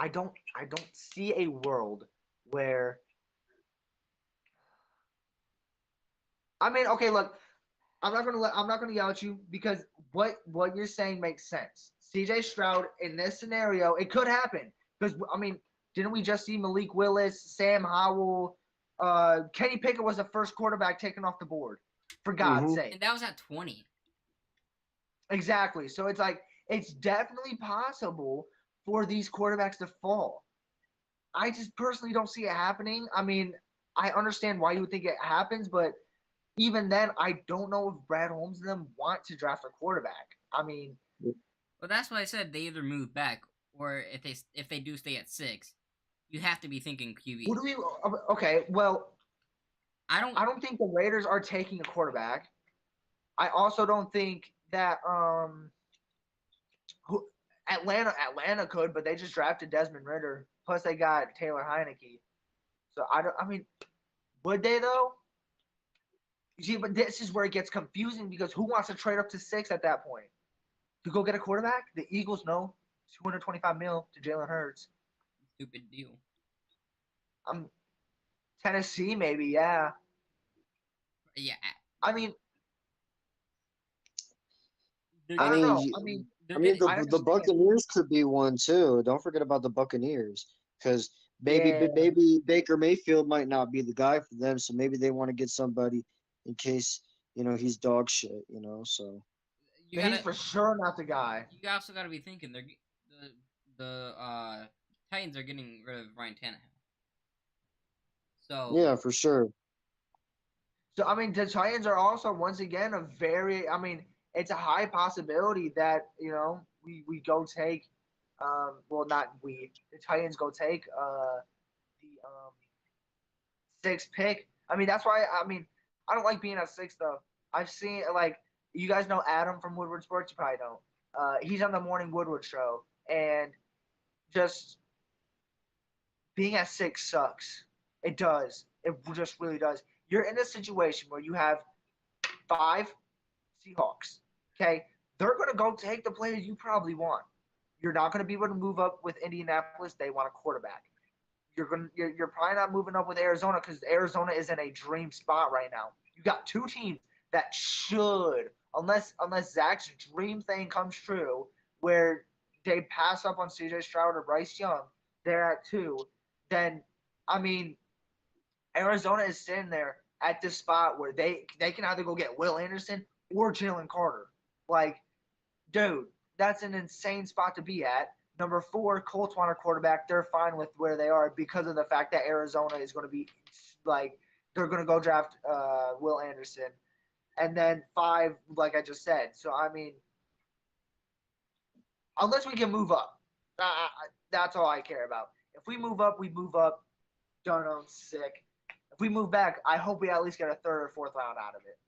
don't see a world where. I mean, okay, look, I'm not gonna yell at you because what you're saying makes sense. C.J. Stroud in this scenario, it could happen because I mean, didn't we just see Malik Willis, Sam Howell, Kenny Pickett was the first quarterback taken off the board, for God's sake. And that was at 20. Exactly. So it's like it's definitely possible for these quarterbacks to fall. I just personally don't see it happening. I mean, I understand why you would think it happens, but even then, I don't know if Brad Holmes and them want to draft a quarterback. I mean, well, that's why I said they either move back or if they do stay at 6, you have to be thinking QB. What do we? Okay, well, I don't think the Raiders are taking a quarterback. I also don't think that Atlanta could, but they just drafted Desmond Ritter. Plus, they got Taylor Heineke. So I mean, would they though? You see, but this is where it gets confusing because who wants to trade up to 6 at that point to go get a quarterback? The Eagles know $225 million to Jalen Hurts. Stupid deal. Tennessee maybe, yeah. Yeah. I mean, I don't know. the Buccaneers could be one too. Don't forget about the Buccaneers because maybe Baker Mayfield might not be the guy for them, so maybe they want to get somebody in case he's dog shit. So he's for sure not the guy. You also got to be thinking the Titans are getting rid of Ryan Tannehill. So yeah, for sure. So I mean, the Titans are also once again a very. I mean, it's a high possibility that we go take. Well, not we. The Titans go take the sixth pick. I mean, that's why. I mean, I don't like being at six though. I've seen like you guys know Adam from Woodward Sports. You probably don't. He's on the Morning Woodward show, and just being at six sucks. It does. It just really does. You're in a situation where you have five Seahawks. Okay, they're gonna go take the players you probably want. You're not gonna be able to move up with Indianapolis. They want a quarterback. You're probably not moving up with Arizona because Arizona is in a dream spot right now. You got two teams that should, unless Zach's dream thing comes true, where they pass up on C.J. Stroud or Bryce Young, they're at two. Then, I mean, Arizona is sitting there at this spot where they can either go get Will Anderson or Jalen Carter. Like, dude, that's an insane spot to be at. Number four, Colts want a quarterback. They're fine with where they are because of the fact that Arizona is going to be like they're going to go draft Will Anderson, and then five, like I just said. So I mean, unless we can move up, that's all I care about. If we move up, we move up. Done. I'm sick. If we move back, I hope we at least get a third or fourth round out of it.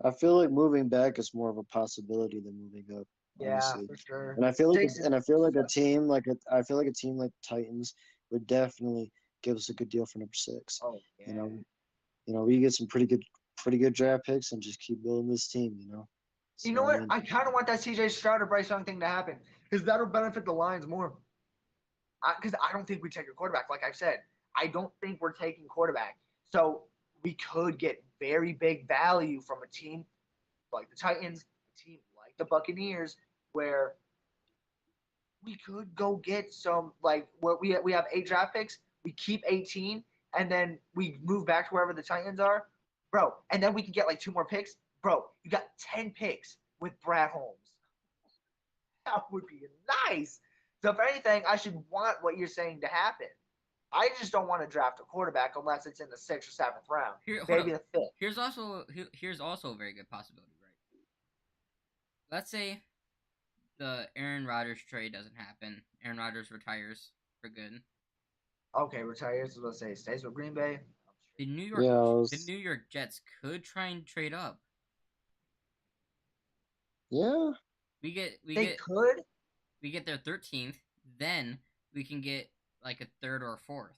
I feel like moving back is more of a possibility than moving up, Yeah, honestly. for sure. And I feel like Jason, and I feel like a team like I feel like a team like Titans would definitely give us a good deal for number six. oh You yeah. know, we get some pretty good draft picks and just keep building this team. You So know I what? mean, I kind of want that C.J. Stroud or Bryce Young thing to happen because that'll benefit the Lions more. Because I don't think we take a quarterback. Like I've said, I don't think we're taking quarterback. So we could get very big value from a team like the Titans, a team like the Buccaneers, where we could go get some like what we have 8 draft picks. We keep 18, and then we move back to wherever the Titans are, bro. And then we can get like 2 more picks, bro. You got 10 picks with Brad Holmes. That would be nice. So if anything, I should want what you're saying to happen. I just don't want to draft a quarterback unless it's in the sixth or seventh round, Here, hold maybe up. the fifth. Here's also a very good possibility, right? Let's say the Aaron Rodgers trade doesn't happen. Aaron Rodgers retires for good. Okay, retires. So let's say stays with Green Bay. The New York yeah, the New York Jets could try and trade up. yeah. We get we They get could. we get their 13th, then we can get like a third or a fourth.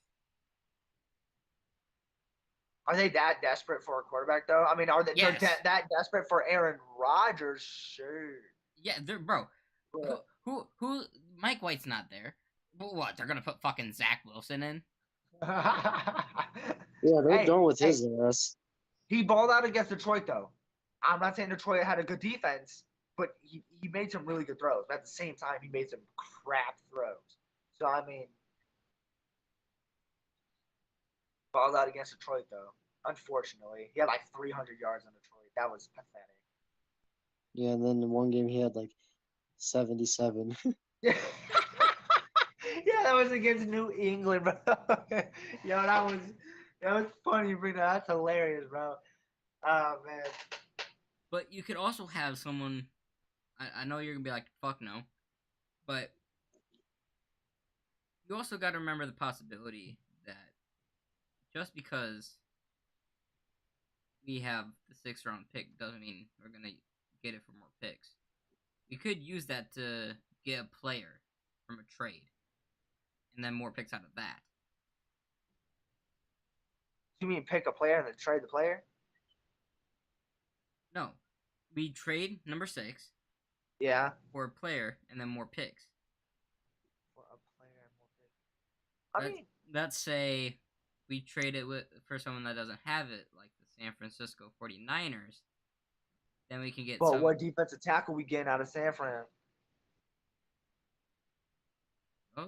Are they that desperate for a quarterback though? I mean, are they? They're Yes. that desperate for Aaron Rodgers? Sure. Yeah, they're bro. Who But who Mike White's not there. But what? They're gonna put fucking Zach Wilson in? Yeah, they're hey, done with hey, his ass. he balled out against Detroit though. I'm not saying Detroit had a good defense, but he made some really good throws. But at the same time, he made some crap throws. So I mean, balled out against Detroit though. Unfortunately, he had like 300 yards on Detroit. That was pathetic. Yeah, and then in one game he had like 77. Yeah, yeah, that was against New England, bro. Yo, that was funny, bro. That's hilarious, bro. Oh man. But you could also have someone. I know you're gonna be like, fuck no, but you also got to remember the possibility that just because we have the 6th round pick doesn't mean we're gonna get it for more picks. We could use that to get a player from a trade, and then more picks out of that. You mean pick a player and then trade the player? No, we trade number 6 Yeah. for a player and then more picks. For a player and more pick. I Let's, mean, let's say we trade it for someone that doesn't have it, like the San Francisco 49ers. Then we can get but some. what defensive tackle we getting out of San Fran? Oh,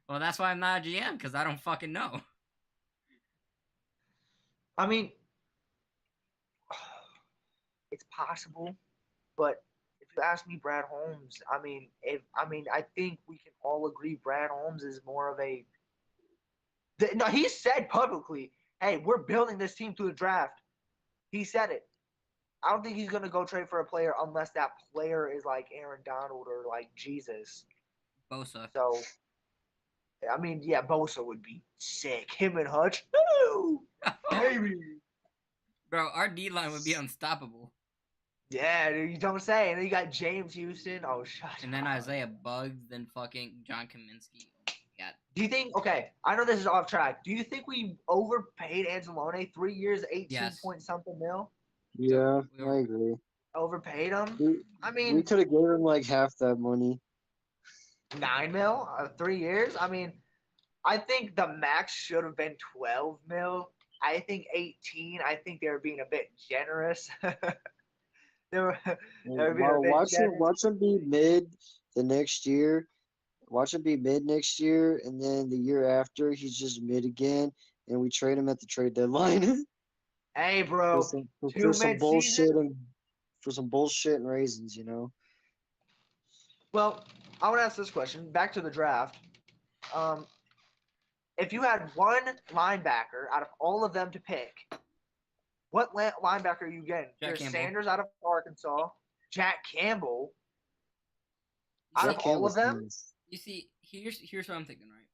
well, that's why I'm not a GM because I don't fucking know. I mean, it's possible, but if you ask me, Brad Holmes, I think we can all agree Brad Holmes is more of a. No, he said publicly, "Hey, we're building this team through the draft." He said it. I don't think he's gonna go trade for a player unless that player is like Aaron Donald or like Jesus. Bosa. So I mean, yeah, Bosa would be sick. Him and Hutch, woo, baby. Bro, our D line would be unstoppable. Yeah, dude, you don't say. And then you got James Houston. Oh, shut And then up. Isaiah Bugs, then fucking John Kaminsky. Oh my god. Do you think? Okay, I know this is off track. Do you think we overpaid Anzalone 3 years, 18 Yes. point something mil? Yeah, We I were, agree. Overpaid him. We I we mean, could have given him like half that money. 9 mil, 3 years. I mean, I think the max should have been 12 mil. I think 18. I think they were being a bit generous. they were they were being a While bit generous. watch him be mid the next year. Watch him be mid next year, and then the year after he's just mid again, and we trade him at the trade deadline Hey, bro, for two some mid season. bullshit and raisins, you know. Well, I want to ask this question. Back to the draft. Um, if you had one linebacker out of all of them to pick, what linebacker are you getting? Jack There's Campbell. Sanders out of Arkansas, Jack Campbell You out see, of Jack all of Campbell's them. nice. you see, here's what I'm thinking, right?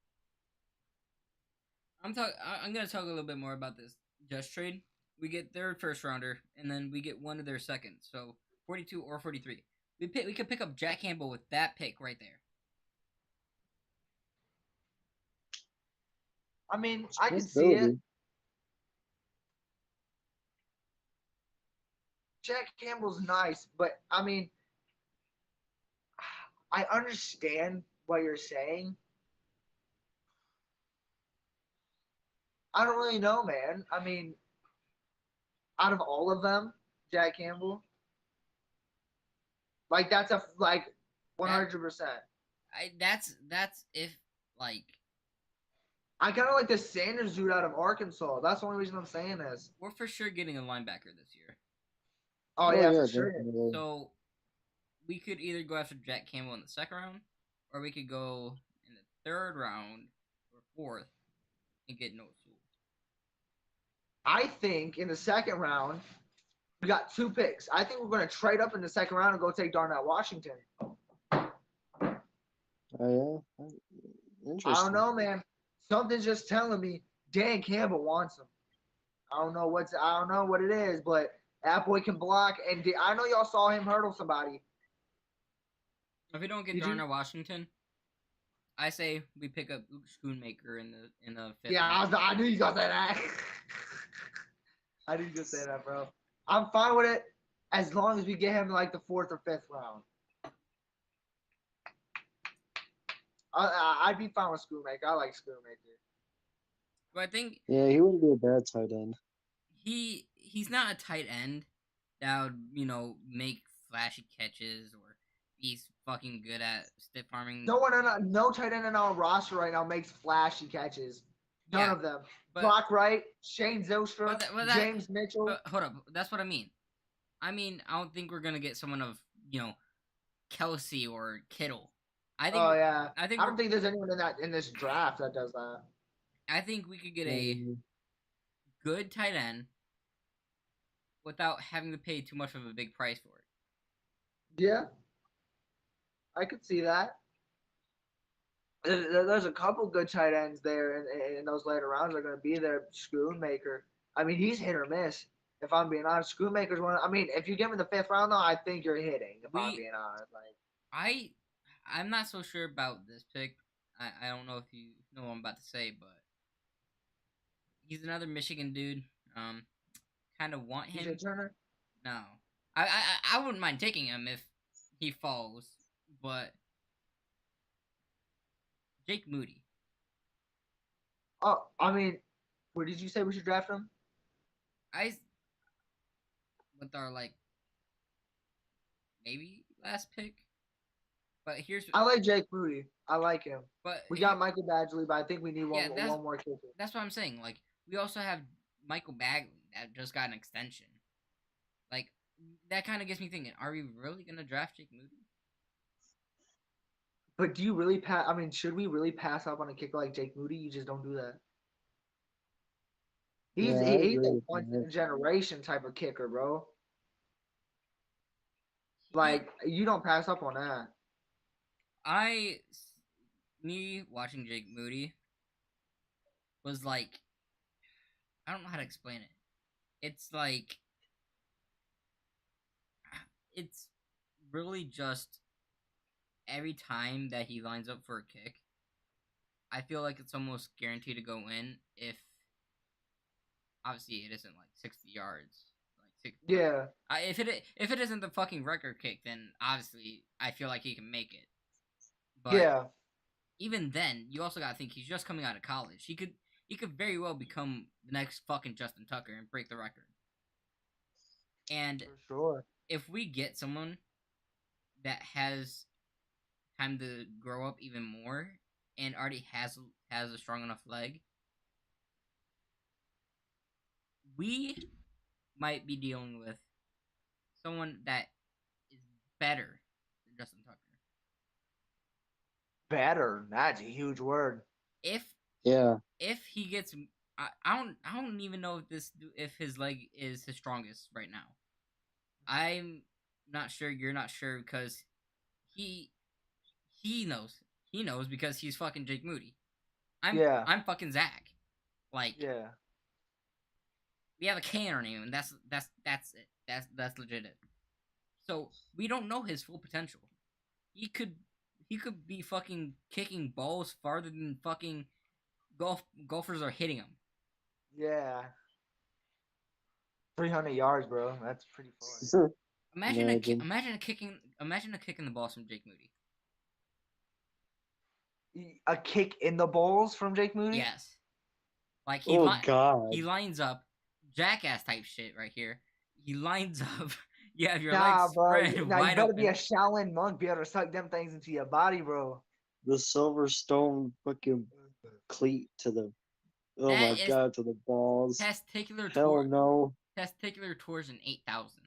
I'm gonna talk a little bit more about this just trade. We get their first rounder, and then we get one of their seconds. So 42 or 43. We could pick up Jack Campbell with that pick right there. I mean, It's a I could see it. possibility. Jack Campbell's nice, but I mean, I understand what you're saying. I don't really know, man. I mean, out of all of them, Jack Campbell, like that's a like That 100%. that's if like I kind of like the Sanders dude out of Arkansas. That's the only reason I'm saying this. we're for sure getting a linebacker this year. Oh Oh yeah, yeah, for sure. definitely. So we could either go after Jack Campbell in the second round, or we could go in the third round or fourth and get Noah Sewell. I think in the second round we got 2 picks. I think we're going to trade up in the second round and go take Darnell Washington. Oh yeah, I don't interesting. know, man. Something's just telling me Dan Campbell wants him. I don't know what it is, but that boy can block. And I know y'all saw him hurdle somebody. If we don't get Did you? Darnell Washington, I say we pick up Luke Schoonmaker in the fifth Yeah, round. I knew you gonna say that. I knew you gonna say that, bro. I'm fine with it as long as we get him like the 4th or 5th round. I'd be fine with Schoonmaker. I like Schoonmaker. But I think Yeah, he wouldn't be a bad tight end. he's not a tight end that would make flashy catches or he's fucking good at stiff arming. No tight end in our roster right now makes flashy catches. None Yeah, of them. but Brock Wright, Shane Zylstra, but James Mitchell. but hold up, that's what I mean. I don't think we're gonna get someone of Kelsey or Kittle. I think Oh yeah. I think I don't think there's anyone in this draft that does that. I think we could get a Um, good tight end without having to pay too much of a big price for it. Yeah, I could see that. There's a couple good tight ends there in those later rounds. Are going to be there. Schoonmaker. I mean, he's hit or miss. If I'm being honest, Schoonmaker's one. I mean, if you give him the 5th round, though, I think you're hitting. If I'm We being honest, like I I'm not so sure about this pick. I don't know if you know what I'm about to say, but he's another Michigan dude. Kind of want him. TJ Turner. No, I wouldn't mind taking him if he falls, but Jake Moody. Oh, I mean, where did you say we should draft him? I with our maybe last pick, but here's I like Jake Moody. I like him. but We got Michael Badgley, but I think we need yeah, one more kicker. that's what I'm saying. Like we also have Michael Bagley that just got an extension. Like that kind of gets me thinking: are we really gonna draft Jake Moody? But do you really pass? I mean, should we really pass up on a kicker like Jake Moody? You just don't do that. He's Yeah, he, I he's agree a with once in that. a generation type of kicker, bro. He, Like you don't pass up on that. I, me watching Jake Moody was like, I don't know how to explain it. It's like, it's really just every time that he lines up for a kick, I feel like it's almost guaranteed to go in if obviously it isn't like 60 yards. Like Yeah, if it isn't the fucking record kick, then obviously I feel like he can make it. But yeah, even then, you also gotta think he's just coming out of college. He could very well become the next fucking Justin Tucker and break the record. And for sure. if we get someone that has time to grow up even more and already has a strong enough leg, we might be dealing with someone that is better than Justin Tucker. Better. That's a huge word. If Yeah. if he gets, I don't even know if his leg is his strongest right now. I'm not sure. You're not sure because he he knows because he's fucking Jake Moody. Yeah, I'm fucking Zach. Like yeah, we have a K in our name, and that's it. That's legit. It. So we don't know his full potential. He could he could be fucking kicking balls farther than fucking golfers are hitting him. yeah. 300 yards, bro. That's pretty far. Imagine. Imagine a kicking the balls from Jake Moody. A kick in the balls from Jake Moody? Yes, like Oh God. he lines up jackass type shit right here. He lines up. You have your Nah, legs bro. spread Now you wide better be a open. Shaolin monk, be able to suck them things into your body, bro. The Silverstone fucking cleat to the oh That my is God, to the balls. Hell tor no. testicular torsion 8,000.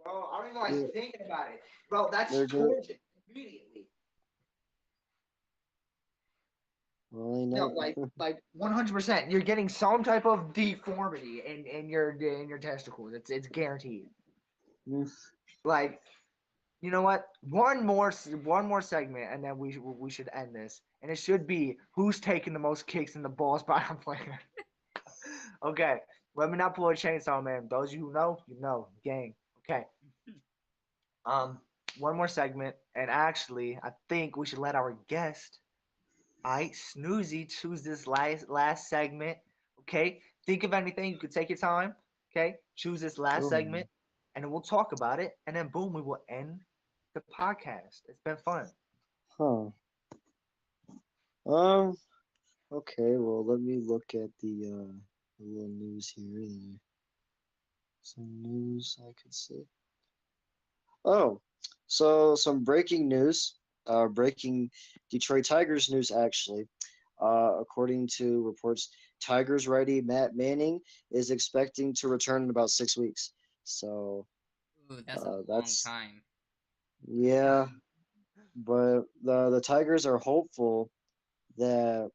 Bro, I don't even like Yeah, thinking about it. Bro, that's they're good. torture immediately. Well, ain't No, that like 100%. You're getting some type of deformity in your testicles. It's guaranteed. Like, you know what? One more segment, and then we should end this. And it should be who's taking the most kicks in the balls by a player. Okay, let me not pull a chainsaw, man. Those of you who know, you know, gang. Okay. Um, one more segment, and actually, I think we should let our guest, I Snoozy, choose this last segment. Okay, think of anything. You could take your time. Okay, choose this last oh, segment, and then we'll talk about it, and then boom, we will end the podcast. It's been fun. huh. Um, okay, well let me look at the little news here. Some news I could see. Oh, so some breaking news. Breaking Detroit Tigers news actually. According to reports, Tigers righty Matt Manning is expecting to return in about 6 weeks. So Ooh, that's a long that's time. yeah, but the Tigers are hopeful that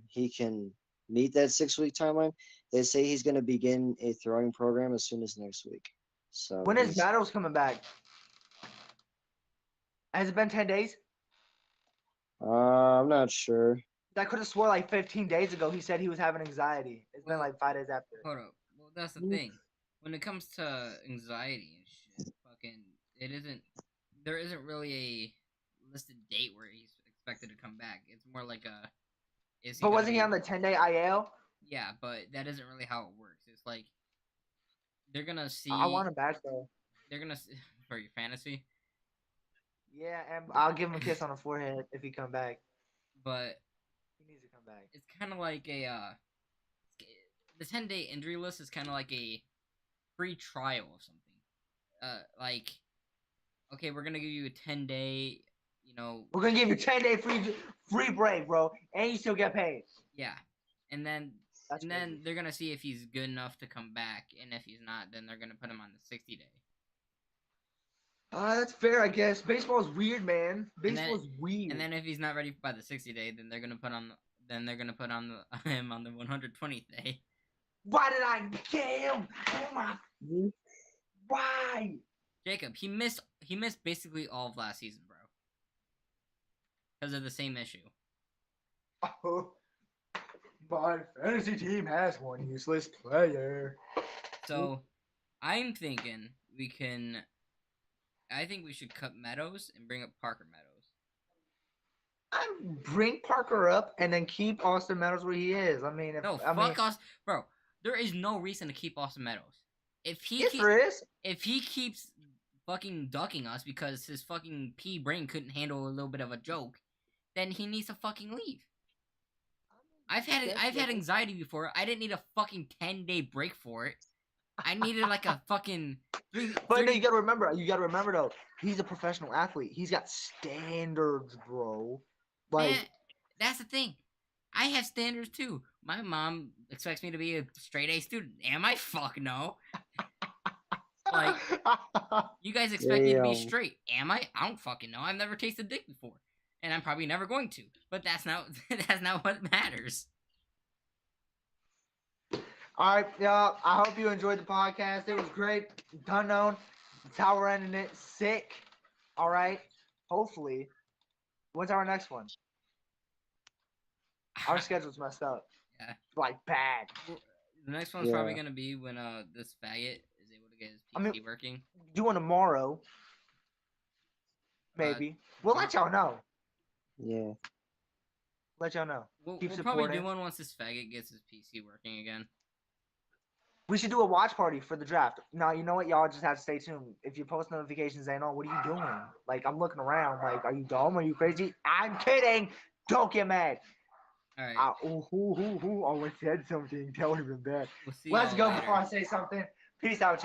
he can meet that 6 week timeline. They say he's going to begin a throwing program as soon as next week. So When is he's Battles coming back? Has it been 10 days? I'm not sure. I could have swore like 15 days ago he said he was having anxiety. It's been Well, like 5 days after. hold up. Well, that's the Mm, thing. When it comes to anxiety and shit, fucking, it isn't. There isn't really a listed date where he's expected to come back. It's more like a, is he But gonna wasn't he be? on the 10-day IL? Yeah, but that isn't really how it works. It's like they're gonna I want see. him back though. They're gonna see, for your fantasy, Yeah, and I'll give him a kiss on the forehead if he come back. but He needs to come back. it's kind of like a the 10-day injury list is kind of like a free trial of something. Like okay, we're gonna give you a 10-day, you know, We're gonna give you 10-day free break, bro, and you still get paid. yeah, and then That's crazy. they're gonna see if he's good enough to come back, and if he's not, then they're gonna put him on the 60-day. That's fair, I guess. Baseball's weird, man. And then Baseball's weird. if he's not ready by the 60-day, then they're gonna then they're gonna put on him on the 120th day. Why did I get him? Oh my! Why? Jacob, he missed basically all of last season, bro, because of the same issue. Oh, my fantasy team has one useless player. So, I'm thinking I think we should cut Meadows and bring up Parker Meadows. Bring Parker up and then keep Austin Meadows where he is. I mean, Fuck us, bro. There is no reason to keep Austin Meadows. Yes, there is. If he keeps fucking ducking us because his fucking pea brain couldn't handle a little bit of a joke, then he needs to fucking leave. I've had anxiety before. I didn't need a fucking 10-day break for it. I needed like a fucking. But no, you gotta remember though. He's a professional athlete. He's got standards, bro. Like, man, that's the thing. I have standards too. My mom expects me to be a straight A student. Am I? Fuck no. Like, you guys expect me to be straight. Am I? I don't fucking know. I've never tasted dick before, and I'm probably never going to. But that's not what matters. all right, yeah. I hope you enjoyed the podcast. It was great. Unknown. That's how we're ending it. Sick. All right. Hopefully. When's our next one? Our schedule's messed up. Yeah. Like bad. The next one's probably gonna be when this faggot is able to get his PC working. Do one tomorrow. Maybe. We'll let y'all know. Yeah. Let y'all know. We'll probably do one once this faggot gets his PC working again. We should do a watch party for the draft. Now, you know what? Y'all just have to stay tuned. If you post notifications saying, "Oh, what are you doing?" Like, I'm looking around. Like, are you dumb? Are you crazy? I'm kidding. Don't get mad. All right. I always said something. That would have been bad. We'll see Let's y'all go later. before I say something. Peace out.